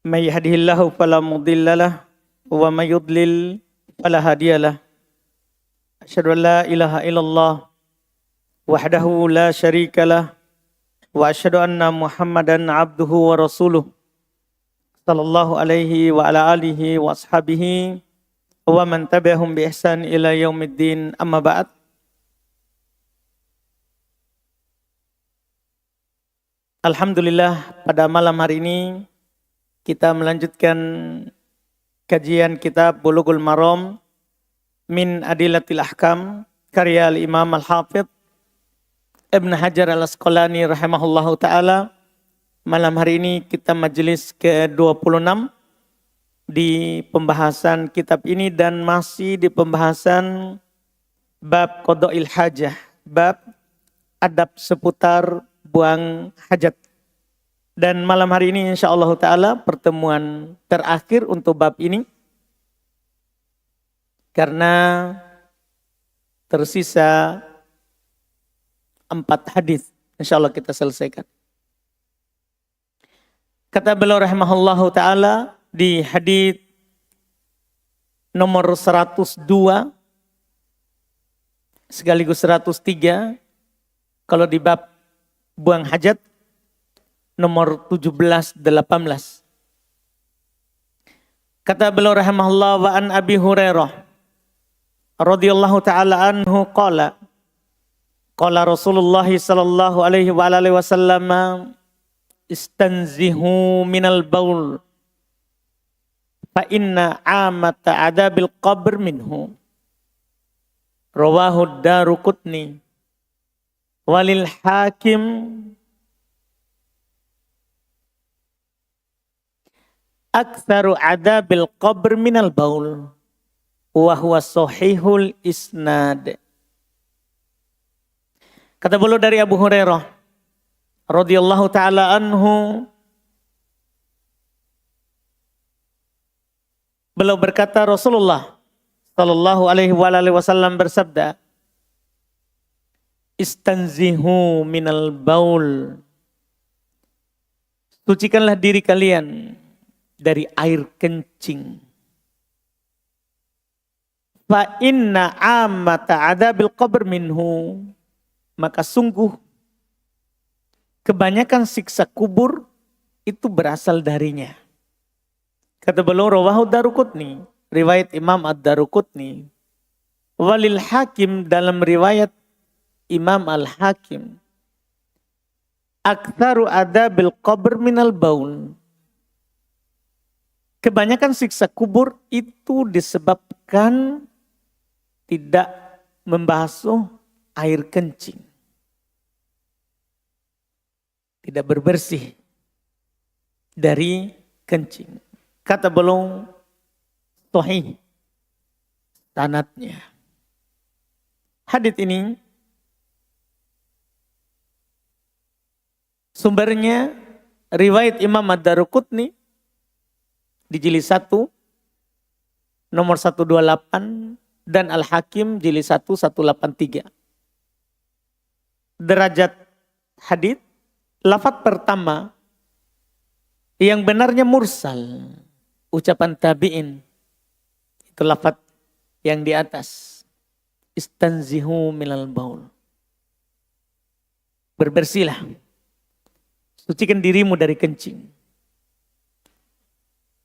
من يهده الله فلا مضل له ومن يضلل فلا هادي له أشهد أن لا إله إلا الله وحده لا شريك له وأشهد أن محمدا عبده ورسوله صلى الله عليه وعلى آله وأصحابه ومن تبعهم بإحسان إلى يوم الدين أما بعد. Alhamdulillah, pada malam hari ini kita melanjutkan kajian kitab Bulughul Maram min Adillatil Ahkam karya Imam Al-Hafidh Ibn Hajar Al-Asqalani rahimahullahu ta'ala. Malam hari ini kita majelis ke-26 di pembahasan kitab ini dan masih di pembahasan bab qada'il hajah, bab adab seputar buang hajat. Dan malam hari ini insyaallah ta'ala pertemuan terakhir untuk bab ini. Karena tersisa 4 hadis. Insyaallah kita selesaikan. Kata beliau rahimahullahu ta'ala di hadis nomor 102 sekaligus 103 kalau di bab buang hajat nomor 17-18. Kata beliau rahimahullah, wa an Abi Hurairah radhiyallahu ta'ala anhu qala Rasulullah sallallahu alaihi wa alihi wasallam istanzihu minal baul fa inna amata adabil qabr minhu. Rawahu Daruqutni walil Hakim aktsaru adabil qabr minal baul wa huwa sahihul isnad. Kata beliau dari Abu Hurairah radhiyallahu taala anhu, beliau berkata Rasulullah sallallahu alaihi wasallam bersabda, istanzihu minal baul, sucikanlah diri kalian dari air kencing. Fa inna amata adabil qabr minhu, maka sungguh kebanyakan siksa kubur itu berasal darinya. Kata beliau rawahu Daruqutni, riwayat Imam Ad-Daruqutni, walil Hakim, dalam riwayat Imam Al-Hakim, aktsaru adabil qabr minal baul, kebanyakan siksa kubur itu disebabkan tidak membasuh air kencing, tidak berbersih dari kencing. Kata beliau sahih sanadnya. Hadits ini sumbernya riwayat Imam Ad-Daruqutni di jilid 1 nomor 128 dan Al-Hakim jilid 1 183. Derajat hadits, lafaz pertama yang benarnya mursal, ucapan tabi'in. Itu lafaz yang di atas. Istanzihu minal baul. Berbersihlah. Sucikan dirimu dari kencing.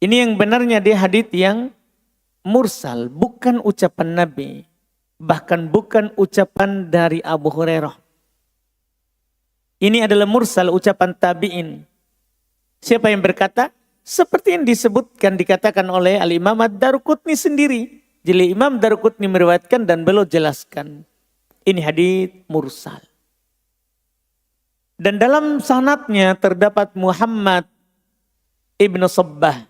Ini yang benarnya di hadits yang mursal, bukan ucapan Nabi, bahkan bukan ucapan dari Abu Hurairah. Ini adalah mursal, ucapan tabi'in. Siapa yang berkata? Seperti yang disebutkan, dikatakan oleh Al-Imam Ad-Daruqutni sendiri. Jadi Imam Daruqutni meriwayatkan dan beliau jelaskan. Ini hadits mursal. Dan dalam sanadnya terdapat Muhammad ibnu Sabbah.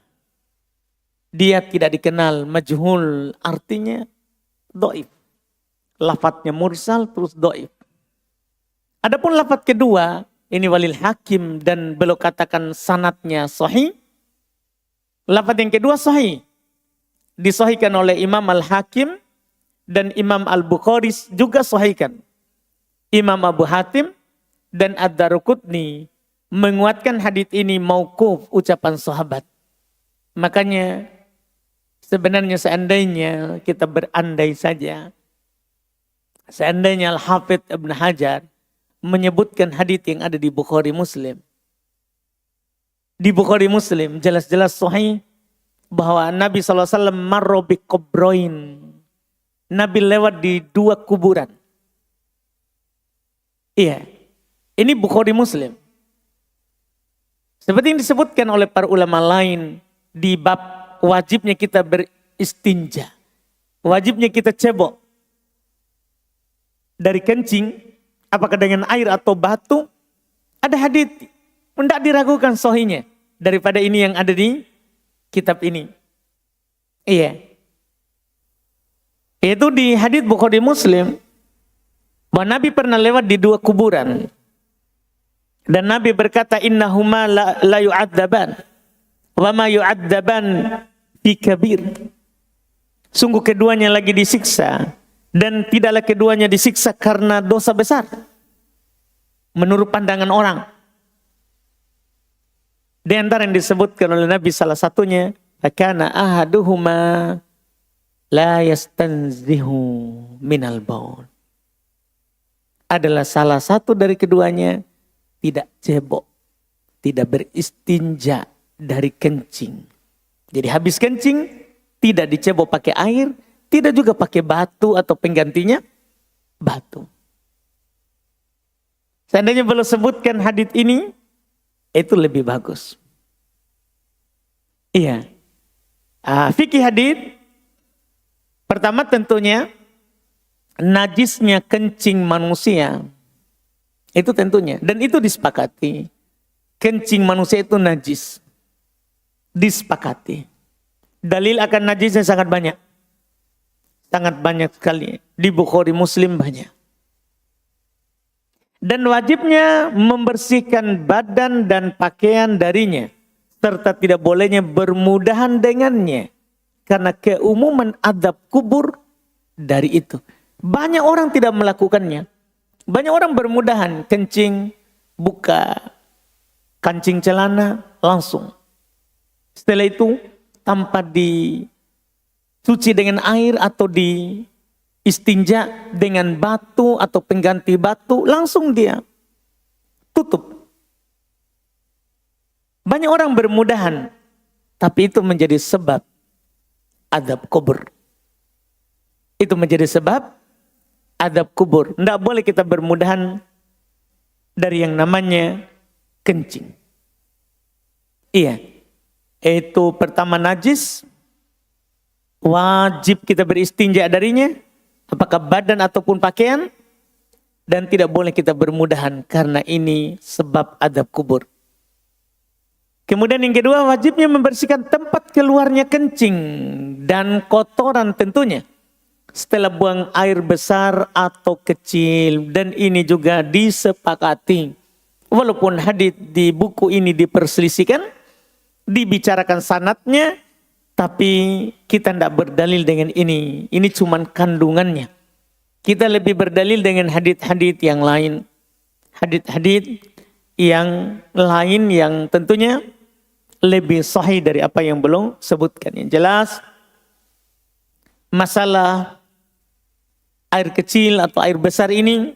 Dia tidak dikenal, majhul, artinya dhaif. Lafadznya mursal terus dhaif. Adapun lafadz kedua, ini walil Hakim dan beliau katakan sanadnya sahih. Lafadz yang kedua sahih. Disahihkan oleh Imam Al-Hakim dan Imam Al-Bukhari juga sahihkan. Imam Abu Hatim dan Ad-Daruqutni menguatkan hadits ini mauquf, ucapan sahabat. Makanya sebenarnya seandainya kita berandai saja, seandainya Al-Hafidh Ibn Hajar menyebutkan hadits yang ada di Bukhari Muslim. Di Bukhari Muslim jelas-jelas sahih bahwa Nabi SAW marro bi kubroin. Nabi lewat di 2 kuburan. Iya, ini Bukhari Muslim. Seperti yang disebutkan oleh para ulama lain di bab wajibnya kita beristinja. Wajibnya kita cebok dari kencing, apakah dengan air atau batu. Ada hadits, tidak diragukan sahihnya daripada ini yang ada di kitab ini. Iya. Itu di hadits Bukhari Muslim bahwa Nabi pernah lewat di 2 kuburan. Dan Nabi berkata, innahuma la yu'adzaban wa ma yu'adzaban fi kabir. Sungguh keduanya lagi disiksa dan tidaklah keduanya disiksa karena dosa besar. Menurut pandangan orang. Di antara yang disebutkan oleh Nabi salah satunya, akana ahaduhuma la yastanzihu minal baul. Adalah salah satu dari keduanya tidak cebok, tidak beristinja dari kencing. Jadi habis kencing, tidak dicebok pakai air, tidak juga pakai batu atau penggantinya batu. Seandainya belum sebutkan hadits ini, itu lebih bagus. Iya. Fikih hadits, pertama tentunya, najisnya kencing manusia. Itu tentunya. Dan itu disepakati. Kencing manusia itu najis. Disepakati. Dalil akan najisnya sangat banyak. Sangat banyak sekali. Di Bukhari Muslim banyak. Dan wajibnya membersihkan badan dan pakaian darinya. Serta tidak bolehnya bermudahan dengannya. Karena keumuman adab kubur dari itu. Banyak orang tidak melakukannya. Banyak orang bermudahan, kencing, buka kancing celana, langsung. Setelah itu, tanpa dicuci dengan air atau di istinja dengan batu atau pengganti batu, langsung dia tutup. Banyak orang bermudahan, tapi itu menjadi sebab adab kubur. Itu menjadi sebab adab kubur. Tidak boleh kita bermudahan dari yang namanya kencing. Iya. Itu pertama najis. Wajib kita beristinja darinya. Apakah badan ataupun pakaian. Dan tidak boleh kita bermudahan. Karena ini sebab adab kubur. Kemudian yang kedua, wajibnya membersihkan tempat keluarnya kencing. Dan kotoran tentunya. Setelah buang air besar atau kecil. Dan ini juga disepakati. Walaupun hadits di buku ini diperselisihkan. Dibicarakan sanadnya. Tapi kita tidak berdalil dengan ini. Ini cuma kandungannya. Kita lebih berdalil dengan hadits-hadits yang lain. Hadits-hadits yang lain yang tentunya lebih sahih dari apa yang belum sebutkan. Yang jelas. Masalah air kecil atau air besar ini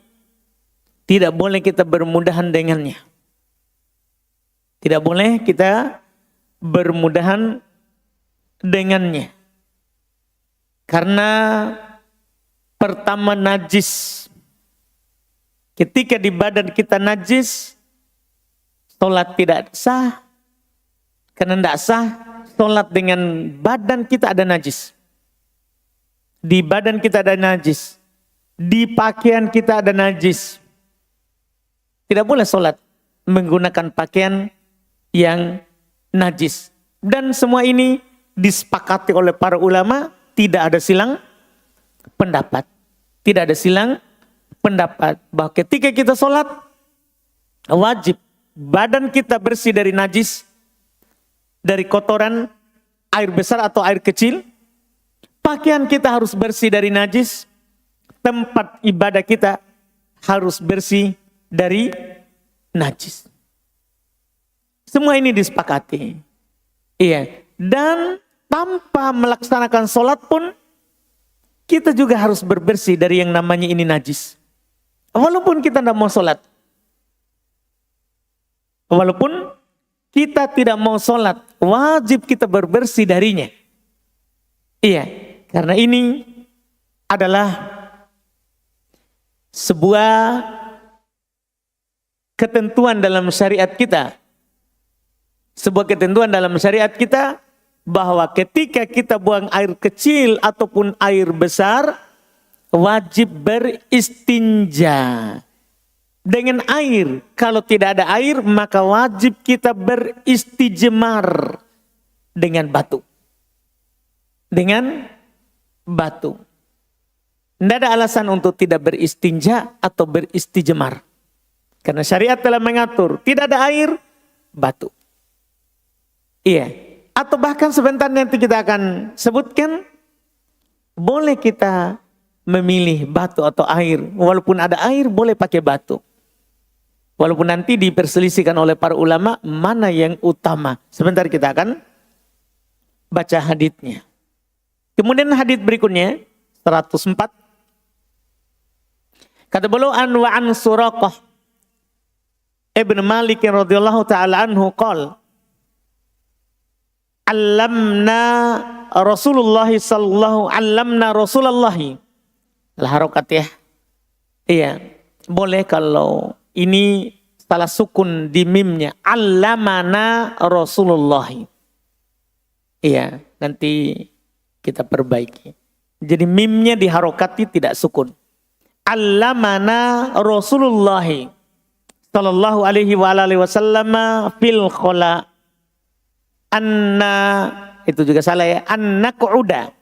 tidak boleh kita bermudahan dengannya. Tidak boleh kita bermudahan dengannya. Karena pertama najis. Ketika di badan kita najis, sholat tidak sah. Karena tidak sah, sholat dengan badan kita ada najis. Di badan kita ada najis. Di pakaian kita ada najis. Tidak boleh sholat menggunakan pakaian yang najis. Dan semua ini disepakati oleh para ulama, tidak ada silang pendapat. Tidak ada silang pendapat. Bahwa ketika kita sholat, wajib badan kita bersih dari najis, dari kotoran, air besar atau air kecil. Pakaian kita harus bersih dari najis. Tempat ibadah kita harus bersih dari najis. Semua ini disepakati. Iya. Dan tanpa melaksanakan sholat pun kita juga harus berbersih dari yang namanya ini najis. Walaupun kita tidak mau sholat. Walaupun kita tidak mau sholat, wajib kita berbersih darinya. Iya, karena ini adalah sebuah ketentuan dalam syariat kita. Sebuah ketentuan dalam syariat kita bahwa ketika kita buang air kecil ataupun air besar, wajib beristinja dengan air. Kalau tidak ada air, maka wajib kita beristijmar dengan batu. Dengan batu. Tidak ada alasan untuk tidak beristinja atau beristijmar. Karena syariat telah mengatur, tidak ada air, batu. Iya. Atau bahkan sebentar nanti kita akan sebutkan, boleh kita memilih batu atau air. Walaupun ada air, boleh pakai batu. Walaupun nanti diperselisihkan oleh para ulama, mana yang utama. Sebentar kita akan baca haditsnya. Kemudian hadits berikutnya, 104. Kata beliau, wa an Suraqah Ibn Malik radhiyallahu ta'ala anhu qala allamna Rasulullah sallallahu al-harokat ya. Iya, boleh kalau ini salah sukun di mimnya. Allamana Rasulullah. Iya, nanti kita perbaiki. Jadi mimnya diharokati tidak sukun. Allamana Rasulullah sallallahu alaihi wa alihi wasallam fil khala anna, itu juga salah ya, annaq'uda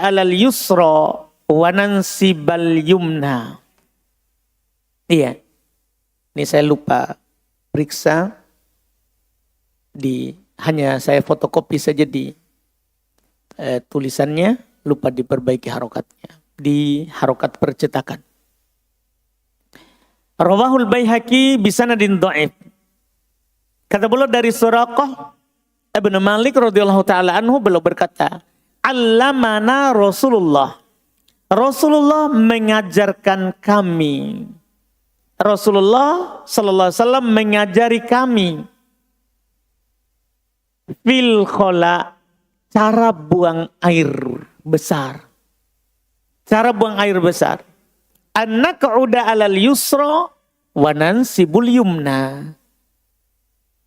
alal yusra wa nansibal yumna. Iya, ini saya lupa periksa, hanya saya fotokopi saja di tulisannya, lupa diperbaiki harokatnya di harokat percetakan. Rawahul Baihaqi bisanadin dhaif. Kata beliau dari Suraqah Ibn Malik radhiyallahu taala anhu, beliau berkata, allamana Rasulullah. Rasulullah mengajarkan kami. Rasulullah sallallahu alaihi wasallam mengajari kami fil khala, cara buang air besar. Cara buang air besar. An-naq'uda 'alal yusra wa nansibul yumna.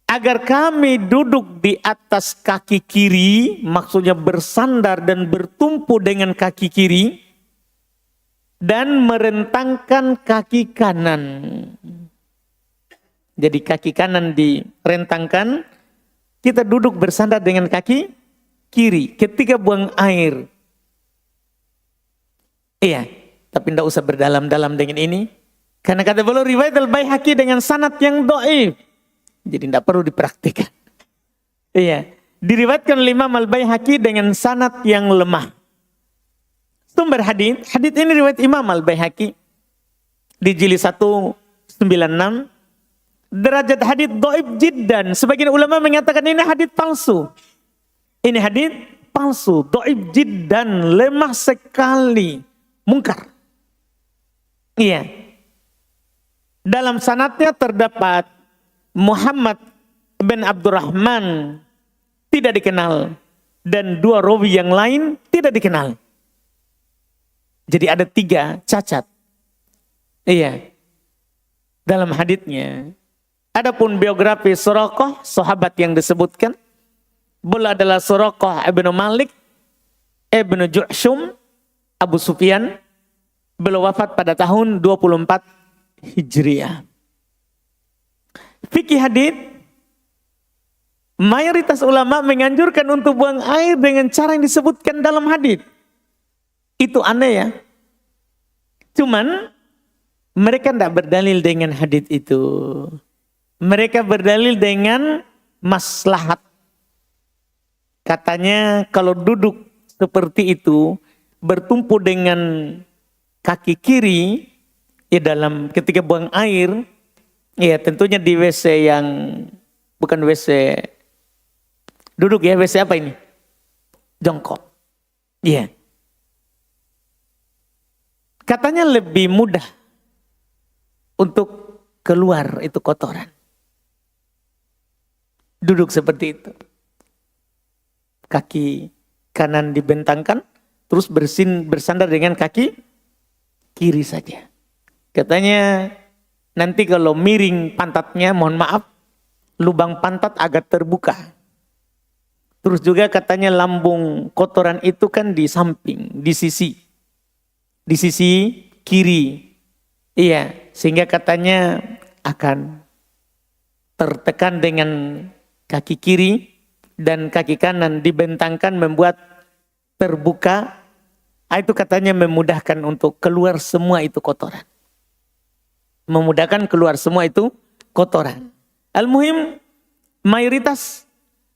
Agar kami duduk di atas kaki kiri, maksudnya bersandar dan bertumpu dengan kaki kiri, dan merentangkan kaki kanan. Jadi kaki kanan direntangkan, kita duduk bersandar dengan kaki kiri ketika buang air. Iya, tapi tidak usah berdalam-dalam dengan ini. Karena kata beliau riwayat Al-Baihaqi dengan sanad yang dhaif. Jadi tidak perlu dipraktikkan. Iya, diriwayatkan oleh Imam Al-Baihaqi dengan sanad yang lemah. Sumber hadits ini riwayat Imam Al-Baihaqi di jilid 196. Derajat hadits dhaif jiddan. Sebagian ulama mengatakan ini hadits palsu. Ini hadits palsu, dhaif jiddan, lemah sekali, mungkar. Iya. Dalam sanadnya terdapat Muhammad bin Abdurrahman, tidak dikenal, dan dua rawi yang lain tidak dikenal. Jadi ada 3 cacat. Iya. Dalam haditsnya. Adapun biografi Suraqah, sahabat yang disebutkan, beliau adalah Suraqah ibnu Malik ibnu Ju'shum Abu Sufyan. Beliau wafat pada tahun 24 Hijriah. Fikih hadits, mayoritas ulama menganjurkan untuk buang air dengan cara yang disebutkan dalam hadits. Itu aneh ya. Cuman mereka tidak berdalil dengan hadits itu. Mereka berdalil dengan maslahat. Katanya kalau duduk seperti itu, bertumpu dengan kaki kiri, ya dalam ketika buang air, ya tentunya di WC yang bukan WC Duduk ya, WC apa ini? Jongkok. Iya. Katanya lebih mudah untuk keluar itu kotoran. Duduk seperti itu. Kaki kanan dibentangkan, terus bersandar dengan kaki kiri saja. Katanya nanti kalau miring pantatnya, mohon maaf, lubang pantat agak terbuka. Terus juga katanya lambung kotoran itu kan di samping, di sisi kiri. Iya, sehingga katanya akan tertekan dengan kaki kiri dan kaki kanan dibentangkan membuat terbuka. Itu katanya memudahkan untuk keluar semua itu kotoran. Memudahkan keluar semua itu kotoran. Al-muhim mayoritas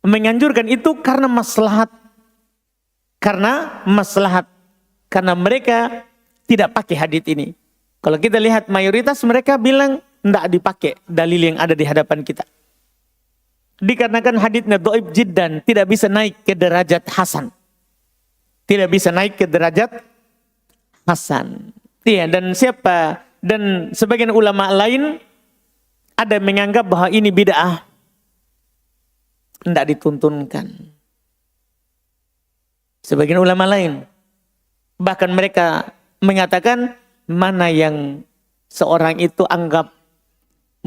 menganjurkan itu karena maslahat. Karena mereka tidak pakai hadits ini. Kalau kita lihat mayoritas mereka bilang tidak dipakai dalil yang ada di hadapan kita. Dikarenakan haditsnya dhaif jiddan, tidak bisa naik ke derajat hasan. Tidak bisa naik ke derajat hasan. Iya, dan sebagian ulama lain ada yang menganggap bahwa ini bid'ah. Tidak dituntunkan. Sebagian ulama lain bahkan mereka mengatakan mana yang seorang itu anggap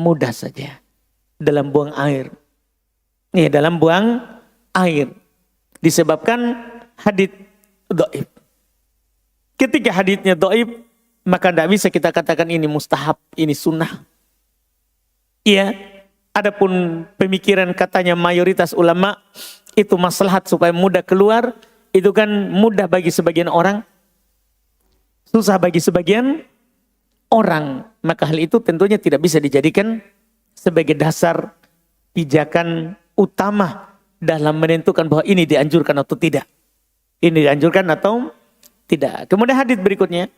mudah saja dalam buang air. Ya, dalam buang air disebabkan hadits dhaif. Ketika haditsnya dhaif, maka tidak bisa kita katakan ini mustahab, ini sunnah. Iya, adapun pemikiran katanya mayoritas ulama itu maslahat supaya mudah keluar, itu kan mudah bagi sebagian orang, susah bagi sebagian orang. Maka hal itu tentunya tidak bisa dijadikan sebagai dasar pijakan utama dalam menentukan bahwa ini dianjurkan atau tidak. Ini dianjurkan atau tidak. Kemudian hadits berikutnya.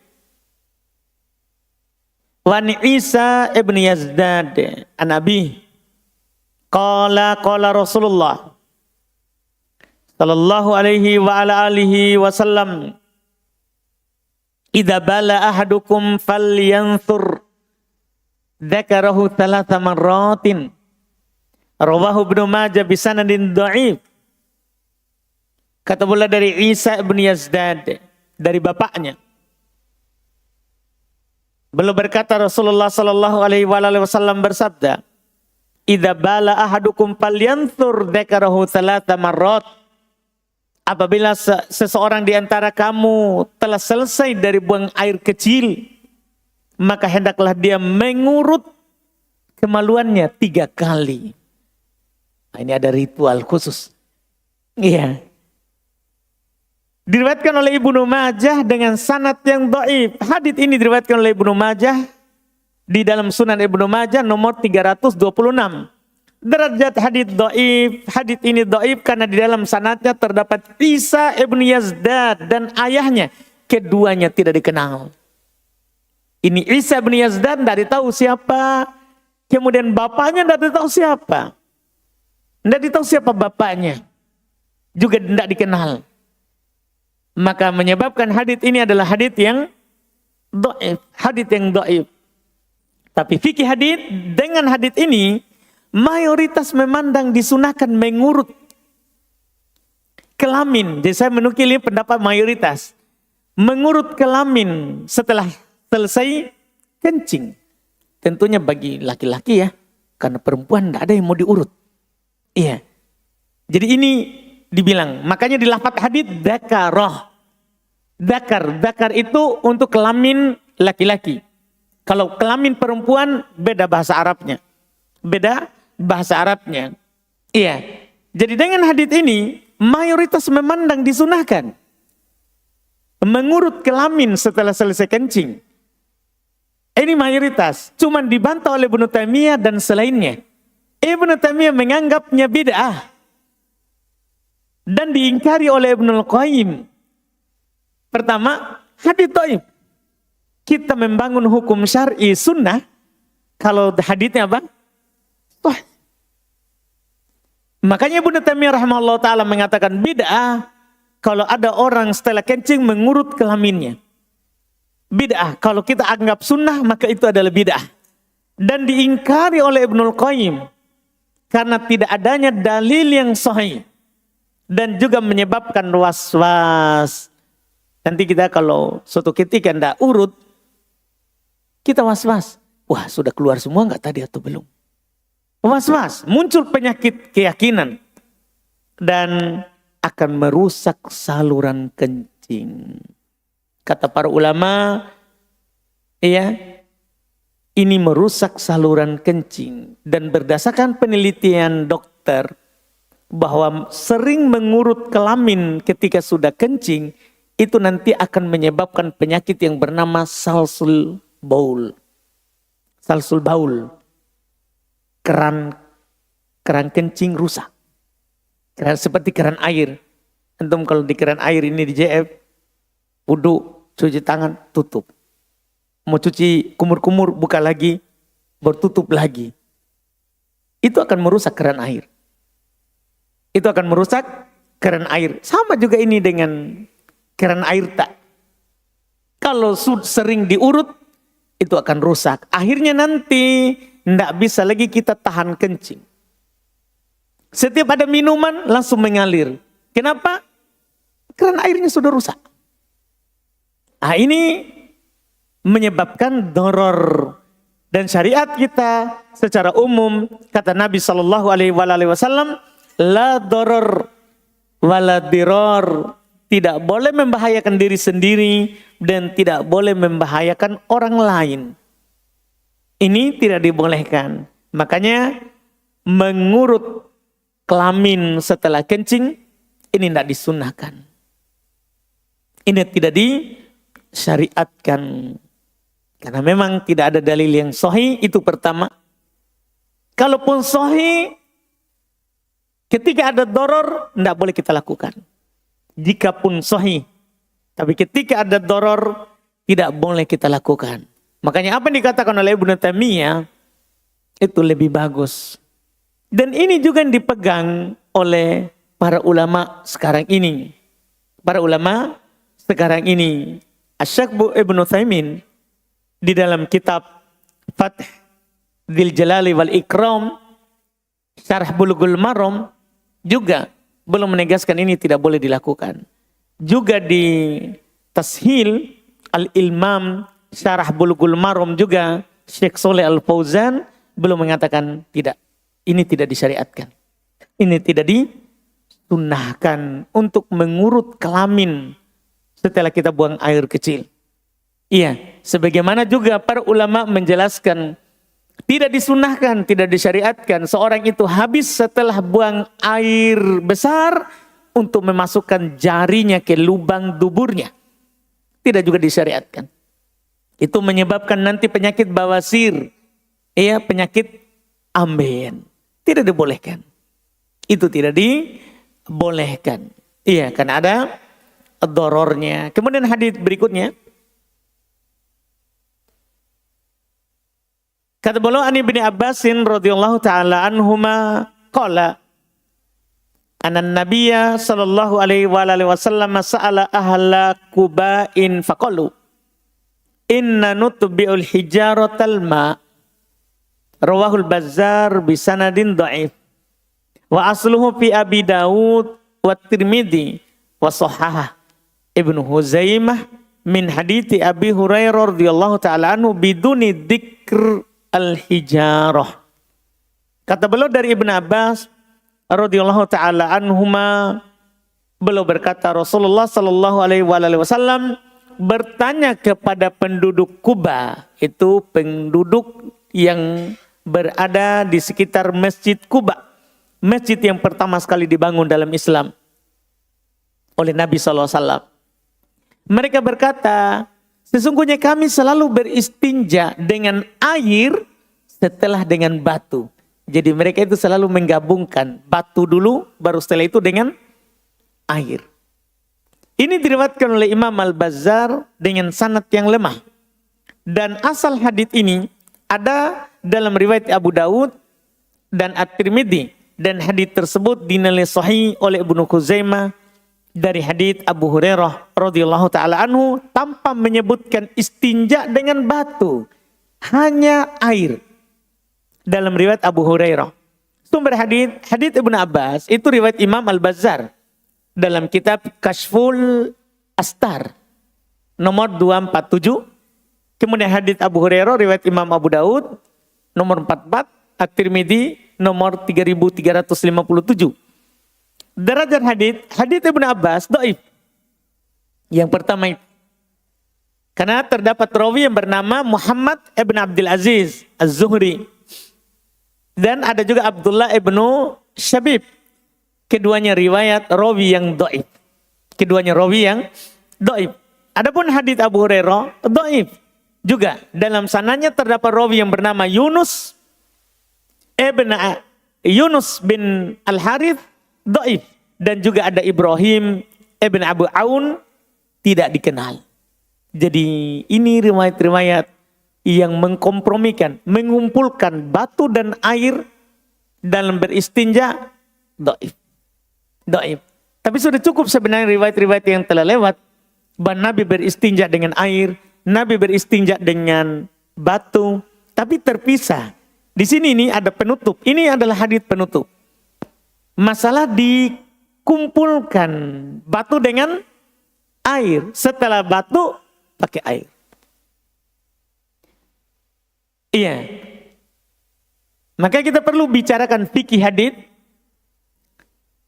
Wa Isa ibn Yazdad an Abi qala Rasulullah sallallahu alaihi wa ala alihi wasallam idza bala ahadukum falyanthur dzakarahu thalatha marratin rawahu Ibnu Majah bi sanadin dhaif. Kata pula dari Isa ibn Yazdad dari bapaknya, beliau berkata Rasulullah sallallahu alaihi wasallam bersabda, "Idza bala ahadukum falyanthur dzakarahu thalatha marrat." Apabila seseorang di antara kamu telah selesai dari buang air kecil, maka hendaklah dia mengurut kemaluannya 3 kali. Nah, ini ada ritual khusus. Iya. Diriwayatkan oleh Ibnu Majah dengan sanad yang dhaif. Hadits ini diriwayatkan oleh Ibnu Majah di dalam Sunan Ibnu Majah nomor 326. Derajat hadits dhaif. Hadits ini dhaif karena di dalam sanadnya terdapat Isa ibn Yazdad dan ayahnya. Keduanya tidak dikenal. Ini Isa ibn Yazdad tidak ditahu siapa. Kemudian bapaknya tidak ditahu siapa. Tidak ditahu siapa bapaknya. Juga tidak dikenal. Maka menyebabkan hadits ini adalah hadits yang dhaif. Hadits yang dhaif. Tapi fikih hadits dengan hadits ini mayoritas memandang disunahkan mengurut kelamin. Jadi saya menukili pendapat mayoritas. Mengurut kelamin setelah selesai kencing. Tentunya bagi laki-laki ya. Karena perempuan tidak ada yang mau diurut. Iya. Jadi ini dibilang. Makanya di lafaz hadits dzakaroh. Dzakar itu untuk kelamin laki-laki. Kalau kelamin perempuan beda bahasa Arabnya. Beda bahasa Arabnya. Iya. Jadi dengan hadits ini mayoritas memandang disunahkan mengurut kelamin setelah selesai kencing. Ini mayoritas. Cuman dibantah oleh Ibnu Taimiyah dan selainnya. Ibnu Taimiyah menganggapnya bid'ah. Dan diingkari oleh Ibnul Qayyim. Pertama, hadits dhaif. Kita membangun hukum syar'i sunnah. Kalau haditsnya apa? Makanya Ibnu Taimiyah rahimahullah ta'ala mengatakan bid'ah kalau ada orang setelah kencing mengurut kelaminnya. Bid'ah kalau kita anggap sunnah maka itu adalah bid'ah. Dan diingkari oleh Ibnul Qayyim karena tidak adanya dalil yang sahih. Dan juga menyebabkan was-was. Nanti kita kalau suatu ketika tidak urut, kita was-was. Wah, sudah keluar semua enggak tadi atau belum? Was-was, muncul penyakit keyakinan dan akan merusak saluran kencing. Kata para ulama, ya, ini merusak saluran kencing dan berdasarkan penelitian dokter bahwa sering mengurut kelamin ketika sudah kencing itu nanti akan menyebabkan penyakit yang bernama salsul baul. Salsul baul. Keran kencing rusak. Seperti keran air. Antum kalau di keran air ini di JF, wudu, cuci tangan, tutup. Mau cuci kumur-kumur, buka lagi, bertutup lagi. Itu akan merusak keran air. Itu akan merusak keran air. Sama juga ini dengan keran air tak. Kalau sering diurut, itu akan rusak. Akhirnya nanti tidak bisa lagi kita tahan kencing. Setiap ada minuman langsung mengalir. Kenapa? Karena airnya sudah rusak. Nah, ini menyebabkan doror. Dan syariat kita secara umum, kata Nabi SAW, la doror wala diror. Tidak boleh membahayakan diri sendiri dan tidak boleh membahayakan orang lain. Ini tidak dibolehkan. Makanya mengurut kelamin setelah kencing ini tidak disunnahkan. Ini tidak disyariatkan. Karena memang tidak ada dalil yang sahih, itu pertama. Kalaupun sahih, ketika ada doror, tidak boleh kita lakukan. Jika pun sahih, tapi ketika ada doror, tidak boleh kita lakukan. Makanya apa yang dikatakan oleh Ibnu Taimiyah itu lebih bagus. Dan ini juga yang dipegang oleh para ulama sekarang ini. Para ulama sekarang ini. Asy-Syaikh Ibnu Taimiyah di dalam kitab Fath Dzil Jalali wal Ikram Syarah Bulughul Maram juga belum menegaskan ini tidak boleh dilakukan. Juga di Tashil Al-Ilmam Syarah Bulughul Maram juga Syekh Shalih Al-Fauzan belum mengatakan tidak. Ini tidak disyariatkan. Ini tidak disunnahkan untuk mengurut kelamin setelah kita buang air kecil. Iya, sebagaimana juga para ulama menjelaskan tidak disunnahkan, tidak disyariatkan seorang itu habis setelah buang air besar untuk memasukkan jarinya ke lubang duburnya. Tidak juga disyariatkan. Itu menyebabkan nanti penyakit bawasir, ya, penyakit ambeien. Tidak dibolehkan. Itu tidak dibolehkan. Iya, karena ada dorornya. Kemudian hadits berikutnya. Kata beliau an Ibnu Abbasin radhiyallahu taala anhuma qala anna nabiyya sallallahu alaihi wa alihi wasallam sa'ala ahla Quba'in faqalu inna nutbi'ul hijaratal ma rawahul Bazzar bi sanadin dhaif wa asluhu fi Abi Dawud wa Tirmidzi wa sahhaha Ibnu Huzaimah min hadithi Abi Hurairah radhiyallahu taala anhu biduni dzikr al-hijarah. Kata beliau dari Ibnu Abbas radhiyallahu taala anhuma, beliau berkata Rasulullah sallallahu alaihi wasallam bertanya kepada penduduk Kuba, itu penduduk yang berada di sekitar Masjid Kuba, masjid yang pertama sekali dibangun dalam Islam oleh Nabi sallallahu alaihi wasallam. Mereka berkata, sesungguhnya kami selalu beristinja dengan air setelah dengan batu. Jadi mereka itu selalu menggabungkan batu dulu, baru setelah itu dengan air. Ini diriwayatkan oleh Imam Al-Bazzar dengan sanad yang lemah. Dan asal hadits ini ada dalam riwayat Abu Dawud dan At-Tirmidzi dan hadits tersebut dinilai sahih oleh Ibnu Khuzaimah dari hadits Abu Hurairah radhiyallahu taala anhu tanpa menyebutkan istinja dengan batu, hanya air. Dalam riwayat Abu Hurairah. Sumber hadits Ibnu Abbas itu riwayat Imam Al-Bazzar dalam kitab Kashful Astar nomor 247. Kemudian hadits Abu Hurairah riwayat Imam Abu Daud nomor 44, At-Tirmidzi nomor 3357. Derajat hadits Ibnu Abbas dhaif. Yang pertama itu karena terdapat rawi yang bernama Muhammad ibn Abdul Aziz Az-Zuhri dan ada juga Abdullah ibnu Syabib. Keduanya riwayat rawi yang dhaif. Keduanya rawi yang dhaif. Adapun hadits Abu Hurairah dhaif. Juga dalam sananya terdapat rawi yang bernama Yunus bin Al-Harith dhaif, dan juga ada Ibrahim ibn Abu Aun tidak dikenal. Jadi ini riwayat-riwayat yang mengkompromikan, mengumpulkan batu dan air dalam beristinja dhaif. Dhaif. Tapi sudah cukup sebenarnya riwayat-riwayat yang telah lewat bahwa Nabi beristinja dengan air, Nabi beristinja dengan batu, tapi terpisah. Di sini ini ada penutup. Ini adalah hadits penutup. Masalah dikumpulkan batu dengan air. Setelah batu pakai air. Iya. Maka kita perlu bicarakan fikih hadits.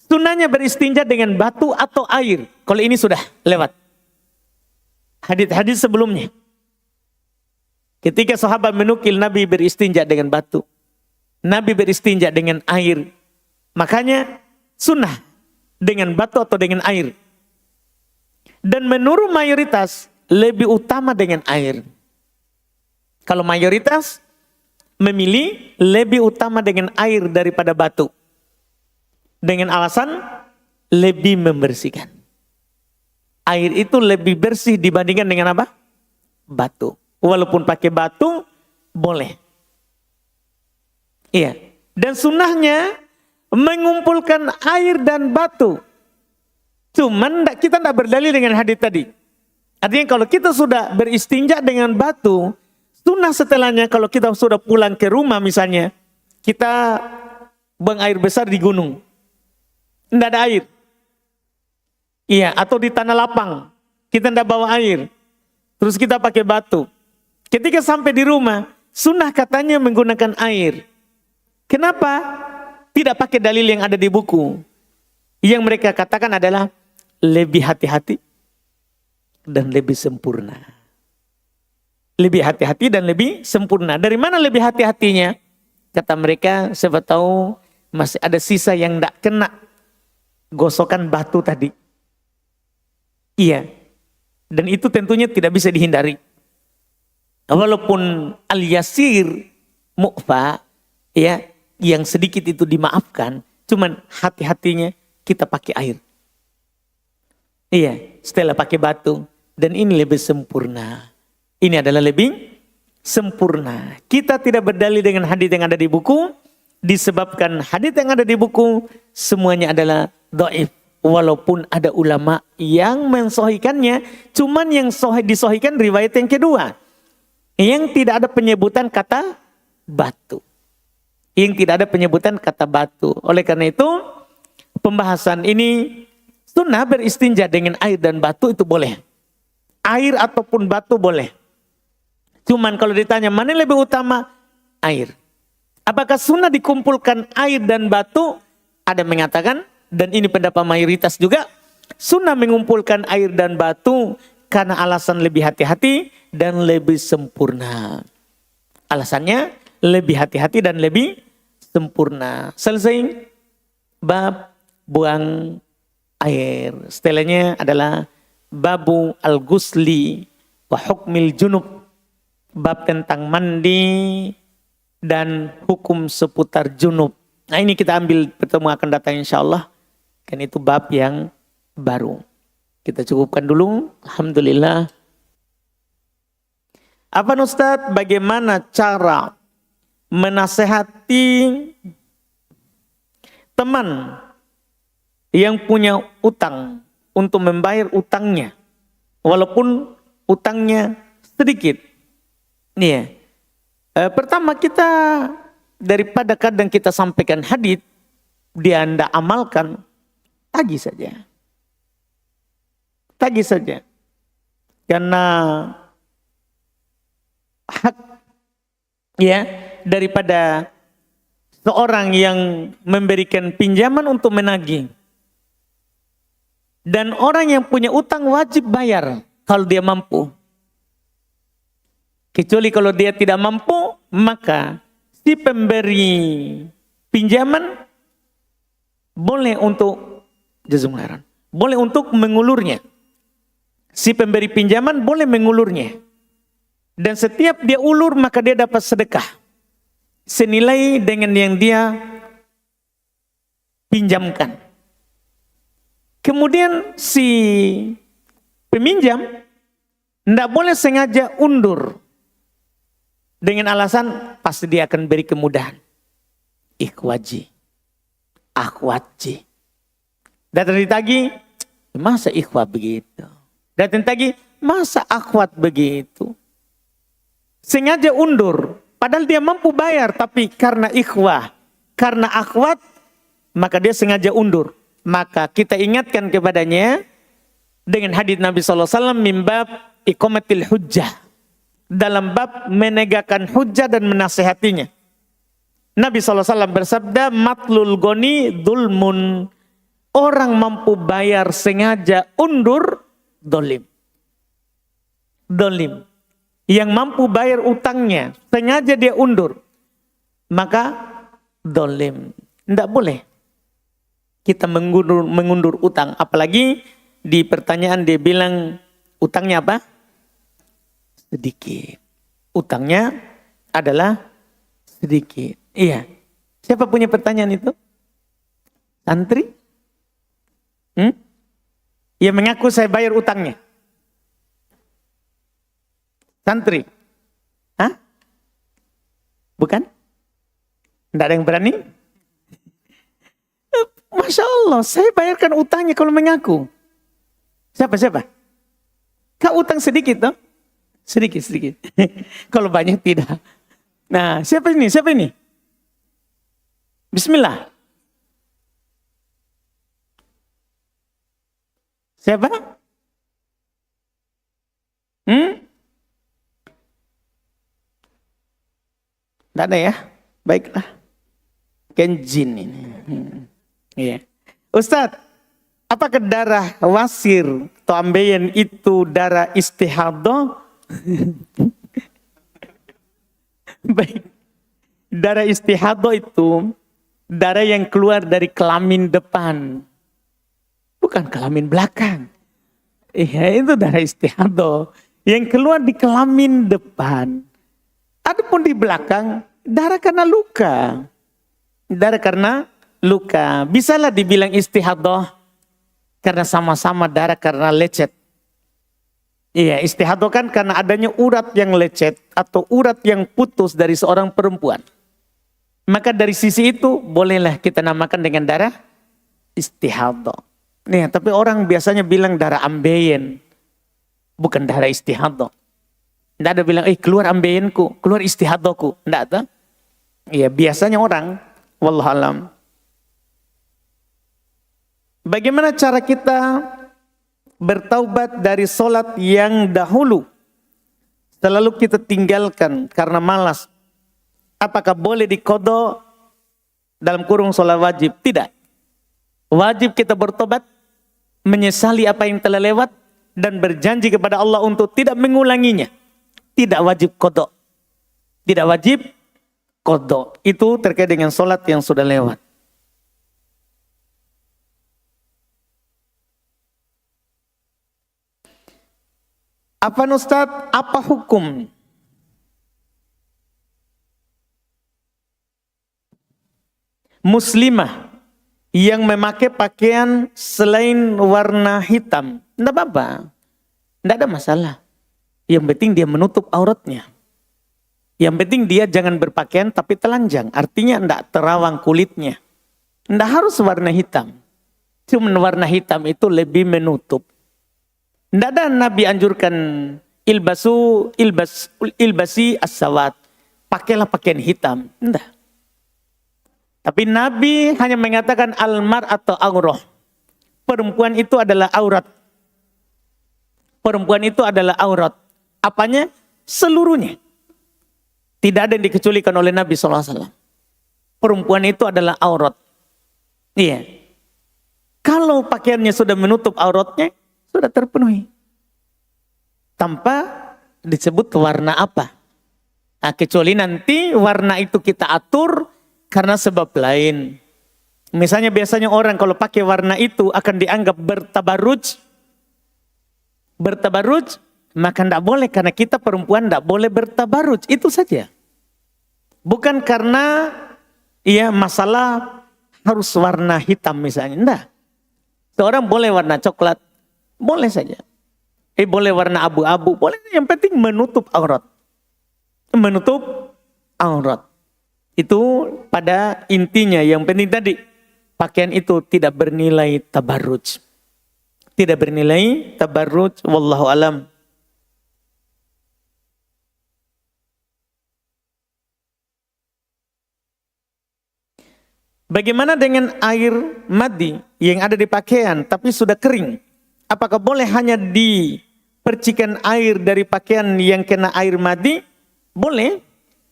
Sunnahnya beristinja dengan batu atau air. Kalau ini sudah lewat. Hadits-hadits sebelumnya. Ketika sahabat menukil Nabi beristinja dengan batu. Nabi beristinja dengan air. Makanya sunnah dengan batu atau dengan air. Dan menurut mayoritas lebih utama dengan air. Kalau mayoritas memilih lebih utama dengan air daripada batu. Dengan alasan lebih membersihkan. Air itu lebih bersih dibandingkan dengan apa? Batu. Walaupun pakai batu, boleh. Iya. Dan sunnahnya mengumpulkan air dan batu. Cuman kita tidak berdalil dengan hadits tadi. Artinya kalau kita sudah beristinja dengan batu, sunnah setelahnya kalau kita sudah pulang ke rumah misalnya, kita buang air besar di gunung. Tidak ada air. Iya, atau di tanah lapang. Kita tidak bawa air. Terus kita pakai batu. Ketika sampai di rumah, sunnah katanya menggunakan air. Kenapa? Tidak pakai dalil yang ada di buku. Yang mereka katakan adalah lebih hati-hati dan lebih sempurna. Lebih hati-hati dan lebih sempurna. Dari mana lebih hati-hatinya? Kata mereka, siapa tahu masih ada sisa yang tidak kena gosokan batu tadi. Iya. Dan itu tentunya tidak bisa dihindari. Walaupun al-yasir mu'fa, ya, yang sedikit itu dimaafkan, cuman hati-hatinya kita pakai air. Iya, setelah pakai batu. Dan ini lebih sempurna. Ini adalah lebih sempurna. Kita tidak berdalil dengan hadits yang ada di buku, disebabkan hadits yang ada di buku semuanya adalah dhaif. Walaupun ada ulama yang mensahihkannya, cuman yang disahihkan riwayat yang kedua. Yang tidak ada penyebutan kata batu. Yang tidak ada penyebutan kata batu. Oleh karena itu, pembahasan ini sunnah beristinja dengan air dan batu itu boleh. Air ataupun batu boleh. Cuman kalau ditanya mana yang lebih utama? Air. Apakah sunnah dikumpulkan air dan batu? Ada yang mengatakan, dan ini pendapat mayoritas juga, sunnah mengumpulkan air dan batu karena alasan lebih hati-hati dan lebih sempurna. Alasannya lebih hati-hati dan lebih sempurna. Selesai bab buang air. Setelahnya adalah babu al-ghusli wa hukmil junub. Bab tentang mandi dan hukum seputar junub. Nah ini kita ambil pertemuan akan datang insyaAllah. Kan itu bab yang baru. Kita cukupkan dulu. Alhamdulillah. Apa Ustaz, bagaimana cara menasehati teman yang punya utang untuk membayar utangnya, walaupun utangnya sedikit. Nih, pertama kita daripada kadang kita sampaikan hadits dia anda amalkan, tagih saja, tagih saja, karena hak ya daripada seorang yang memberikan pinjaman untuk menagih. Dan orang yang punya utang wajib bayar kalau dia mampu. Kecuali kalau dia tidak mampu, maka si pemberi pinjaman boleh untuk boleh untuk mengulurnya. Si pemberi pinjaman boleh mengulurnya. Dan setiap dia ulur maka dia dapat sedekah senilai dengan yang dia pinjamkan. Kemudian si peminjam tidak boleh sengaja undur dengan alasan pasti dia akan beri kemudahan. Ikhwaji, akhwatji. Datang ditagih, masa ikhwah begitu? Datang tagih, masa akhwat begitu? Sengaja undur, padahal dia mampu bayar, tapi karena ikhwah, karena akhwat, maka dia sengaja undur. Maka kita ingatkan kepadanya dengan hadits Nabi SAW mimbab iqamatil hujjah, dalam bab menegakkan hujjah dan menasehatinya. Nabi SAW bersabda, matlul goni dulmun, orang mampu bayar sengaja undur, dolim. Dolim. Yang mampu bayar utangnya sengaja dia undur, maka dolim. Tidak boleh kita mengundur utang. Apalagi di pertanyaan dia bilang utangnya apa? Sedikit. Utangnya adalah sedikit. Iya. Siapa punya pertanyaan itu? Santri? Ya mengaku saya bayar utangnya. Santri? Hah? Bukan? Tidak ada yang berani? Masya Allah, saya bayarkan utangnya kalau mengaku. Siapa? Kau utang sedikit toh? Sedikit. Kalau banyak tidak. Nah, siapa ini? Bismillah. Siapa? Tidak ada ya? Baiklah. Kenjin ini. Iya. Ustadz, apakah darah wasir atau ambeien itu darah istihadah? Baik. Darah istihadah itu darah yang keluar dari kelamin depan, bukan kelamin belakang. Iya, itu darah istihadah yang keluar di kelamin depan. Adapun di belakang darah karena luka. Darah karena luka. Bisalah dibilang istihadah karena sama-sama darah karena lecet. Iya, istihadah kan karena adanya urat yang lecet atau urat yang putus dari seorang perempuan. Maka dari sisi itu bolehlah kita namakan dengan darah istihadah. Nih, tapi orang biasanya bilang darah ambeien, bukan darah istihadah. Tidak ada bilang, keluar ambeienku, keluar istihadahku. Tidak ada. Iya, biasanya orang, wallahualam. Bagaimana cara kita bertaubat dari solat yang dahulu selalu kita tinggalkan karena malas? Apakah boleh diqadha dalam kurung solat wajib? Tidak. Wajib kita bertobat, menyesali apa yang telah lewat, dan berjanji kepada Allah untuk tidak mengulanginya. Tidak wajib qadha. Tidak wajib qadha. Itu terkait dengan solat yang sudah lewat. Apa Ustaz? Apa hukum muslimah yang memakai pakaian selain warna hitam? Tidak apa-apa. Tidak ada masalah. Yang penting dia menutup auratnya. Yang penting dia jangan berpakaian tapi telanjang. Artinya tidak terawang kulitnya. Tidak harus warna hitam. Cuma warna hitam itu lebih menutup. Tidak ada Nabi anjurkan ilbasi as-sawat. Pakailah pakaian hitam. Tidak. Tapi Nabi hanya mengatakan almar atau aurah. Perempuan itu adalah aurat. Perempuan itu adalah aurat. Apanya? Seluruhnya. Tidak ada yang dikecualikan oleh Nabi SAW. Perempuan itu adalah aurat. Iya. Kalau pakaiannya sudah menutup auratnya, sudah terpenuhi. Tanpa disebut warna apa. Nah, kecuali nanti warna itu kita atur karena sebab lain. Misalnya biasanya orang kalau pakai warna itu akan dianggap bertabaruj. Bertabaruj, maka tidak boleh karena kita perempuan tidak boleh bertabaruj. Itu saja. Bukan karena masalah harus warna hitam misalnya. Tidak. Seorang boleh warna coklat. Boleh saja. Boleh warna abu-abu. Boleh. Yang penting menutup aurat. Menutup aurat. Itu pada intinya. Yang penting tadi. Pakaian itu tidak bernilai tabarruj. Tidak bernilai tabarruj. Wallahu alam. Bagaimana dengan air madi yang ada di pakaian tapi sudah kering? Apakah boleh hanya dipercikan air dari pakaian yang kena air madi? Boleh.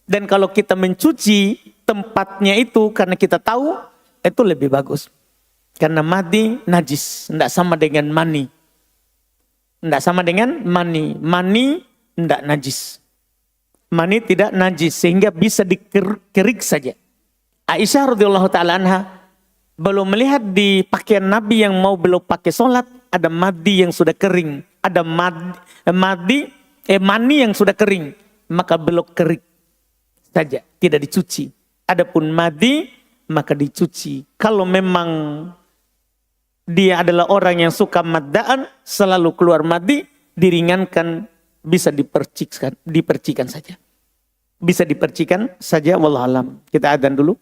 Dan kalau kita mencuci tempatnya itu karena kita tahu, itu lebih bagus. Karena madi najis, tidak sama dengan mani. Tidak sama dengan mani. Mani tidak najis. Mani tidak najis sehingga bisa dikerik saja. Aisyah radhiyallahu ta'ala anha belum melihat di pakaian Nabi yang mau belum pakai sholat, ada madi yang sudah kering. Ada mani yang sudah kering. Maka belum kerik saja, tidak dicuci. Adapun madi, maka dicuci. Kalau memang dia adalah orang yang suka maddaan, selalu keluar madi, diringankan, bisa dipercikan saja. Bisa dipercikan saja, wallahualam. Kita adzan dulu.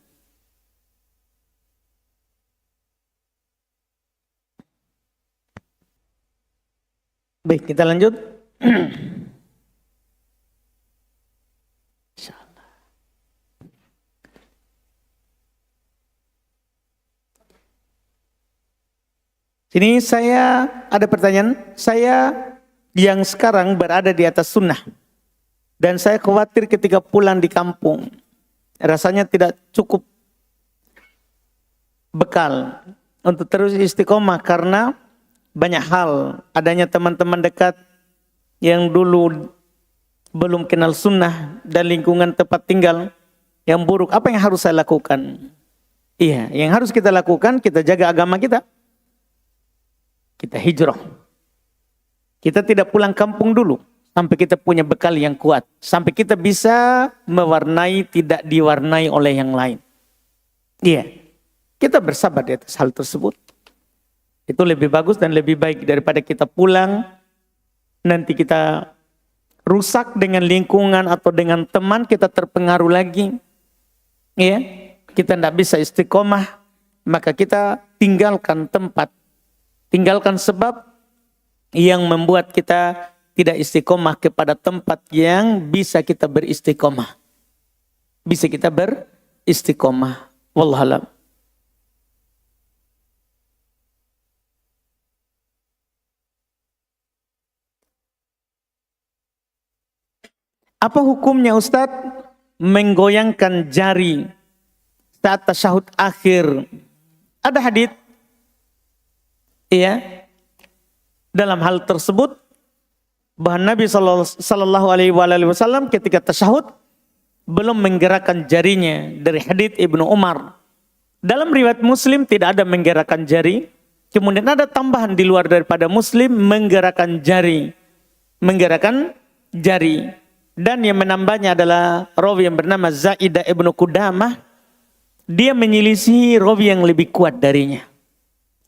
Baik, kita lanjut. Sini saya ada pertanyaan. Saya yang sekarang berada di atas sunnah. Dan saya khawatir ketika pulang di kampung. Rasanya tidak cukup bekal untuk terus istiqomah karena banyak hal, adanya teman-teman dekat yang dulu belum kenal sunnah dan lingkungan tempat tinggal yang buruk. Apa yang harus saya lakukan? Iya, yang harus kita lakukan, kita jaga agama kita. Kita hijrah. Kita tidak pulang kampung dulu sampai kita punya bekal yang kuat. Sampai kita bisa mewarnai, tidak diwarnai oleh yang lain. Iya, kita bersabar di atas hal tersebut. Itu lebih bagus dan lebih baik daripada kita pulang, nanti kita rusak dengan lingkungan atau dengan teman, kita terpengaruh lagi. Ya, kita tidak bisa istiqomah, maka kita tinggalkan tempat, tinggalkan sebab yang membuat kita tidak istiqomah kepada tempat yang bisa kita beristiqomah. Bisa kita beristiqomah. Wallahualam. Apa hukumnya Ustadz menggoyangkan jari saat tasyahud akhir? Ada hadits dalam hal tersebut bahwa Nabi sallallahu alaihi wasallam ketika tasyahud belum menggerakkan jarinya, dari hadits Ibnu Umar. Dalam riwayat Muslim tidak ada menggerakkan jari. Kemudian ada tambahan di luar daripada Muslim menggerakkan jari. Menggerakkan jari. Dan yang menambahnya adalah rawi yang bernama Zaidah ibnu Qudamah. Dia menyelisihi rawi yang lebih kuat darinya.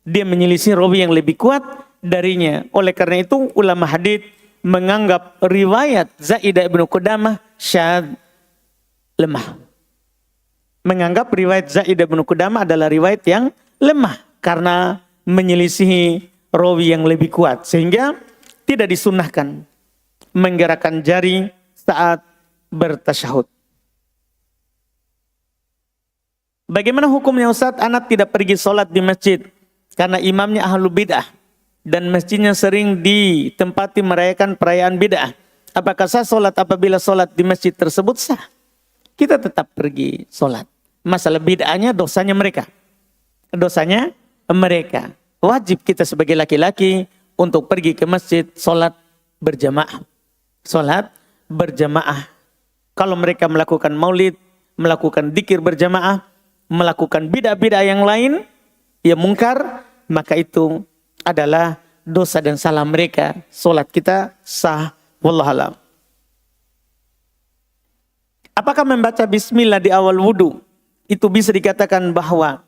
Dia menyelisihi rawi yang lebih kuat darinya. Oleh karena itu ulama hadits menganggap riwayat Zaidah ibnu Qudamah syadz, lemah. menganggap riwayat Zaid bin Qudamah adalah riwayat yang lemah karena menyelisihi rawi yang lebih kuat, sehingga tidak disunnahkan menggerakkan jari saat bertasyahud. Bagaimana hukumnya Ustaz? Anak tidak pergi sholat di masjid karena imamnya ahlu bid'ah dan masjidnya sering ditempati merayakan perayaan bid'ah. Apakah sah sholat apabila sholat di masjid tersebut? Sah. Kita tetap pergi sholat. Masalah bid'ahnya dosanya mereka. Dosanya mereka. Wajib kita sebagai laki-laki untuk pergi ke masjid sholat berjamaah. Sholat berjamaah. Kalau mereka melakukan maulid, melakukan dzikir berjamaah, melakukan bid'ah-bid'ah yang lain, ya mungkar, maka itu adalah dosa dan salah mereka. Sholat kita sah. Wallahualam. Apakah membaca bismillah di awal wudu itu bisa dikatakan bahwa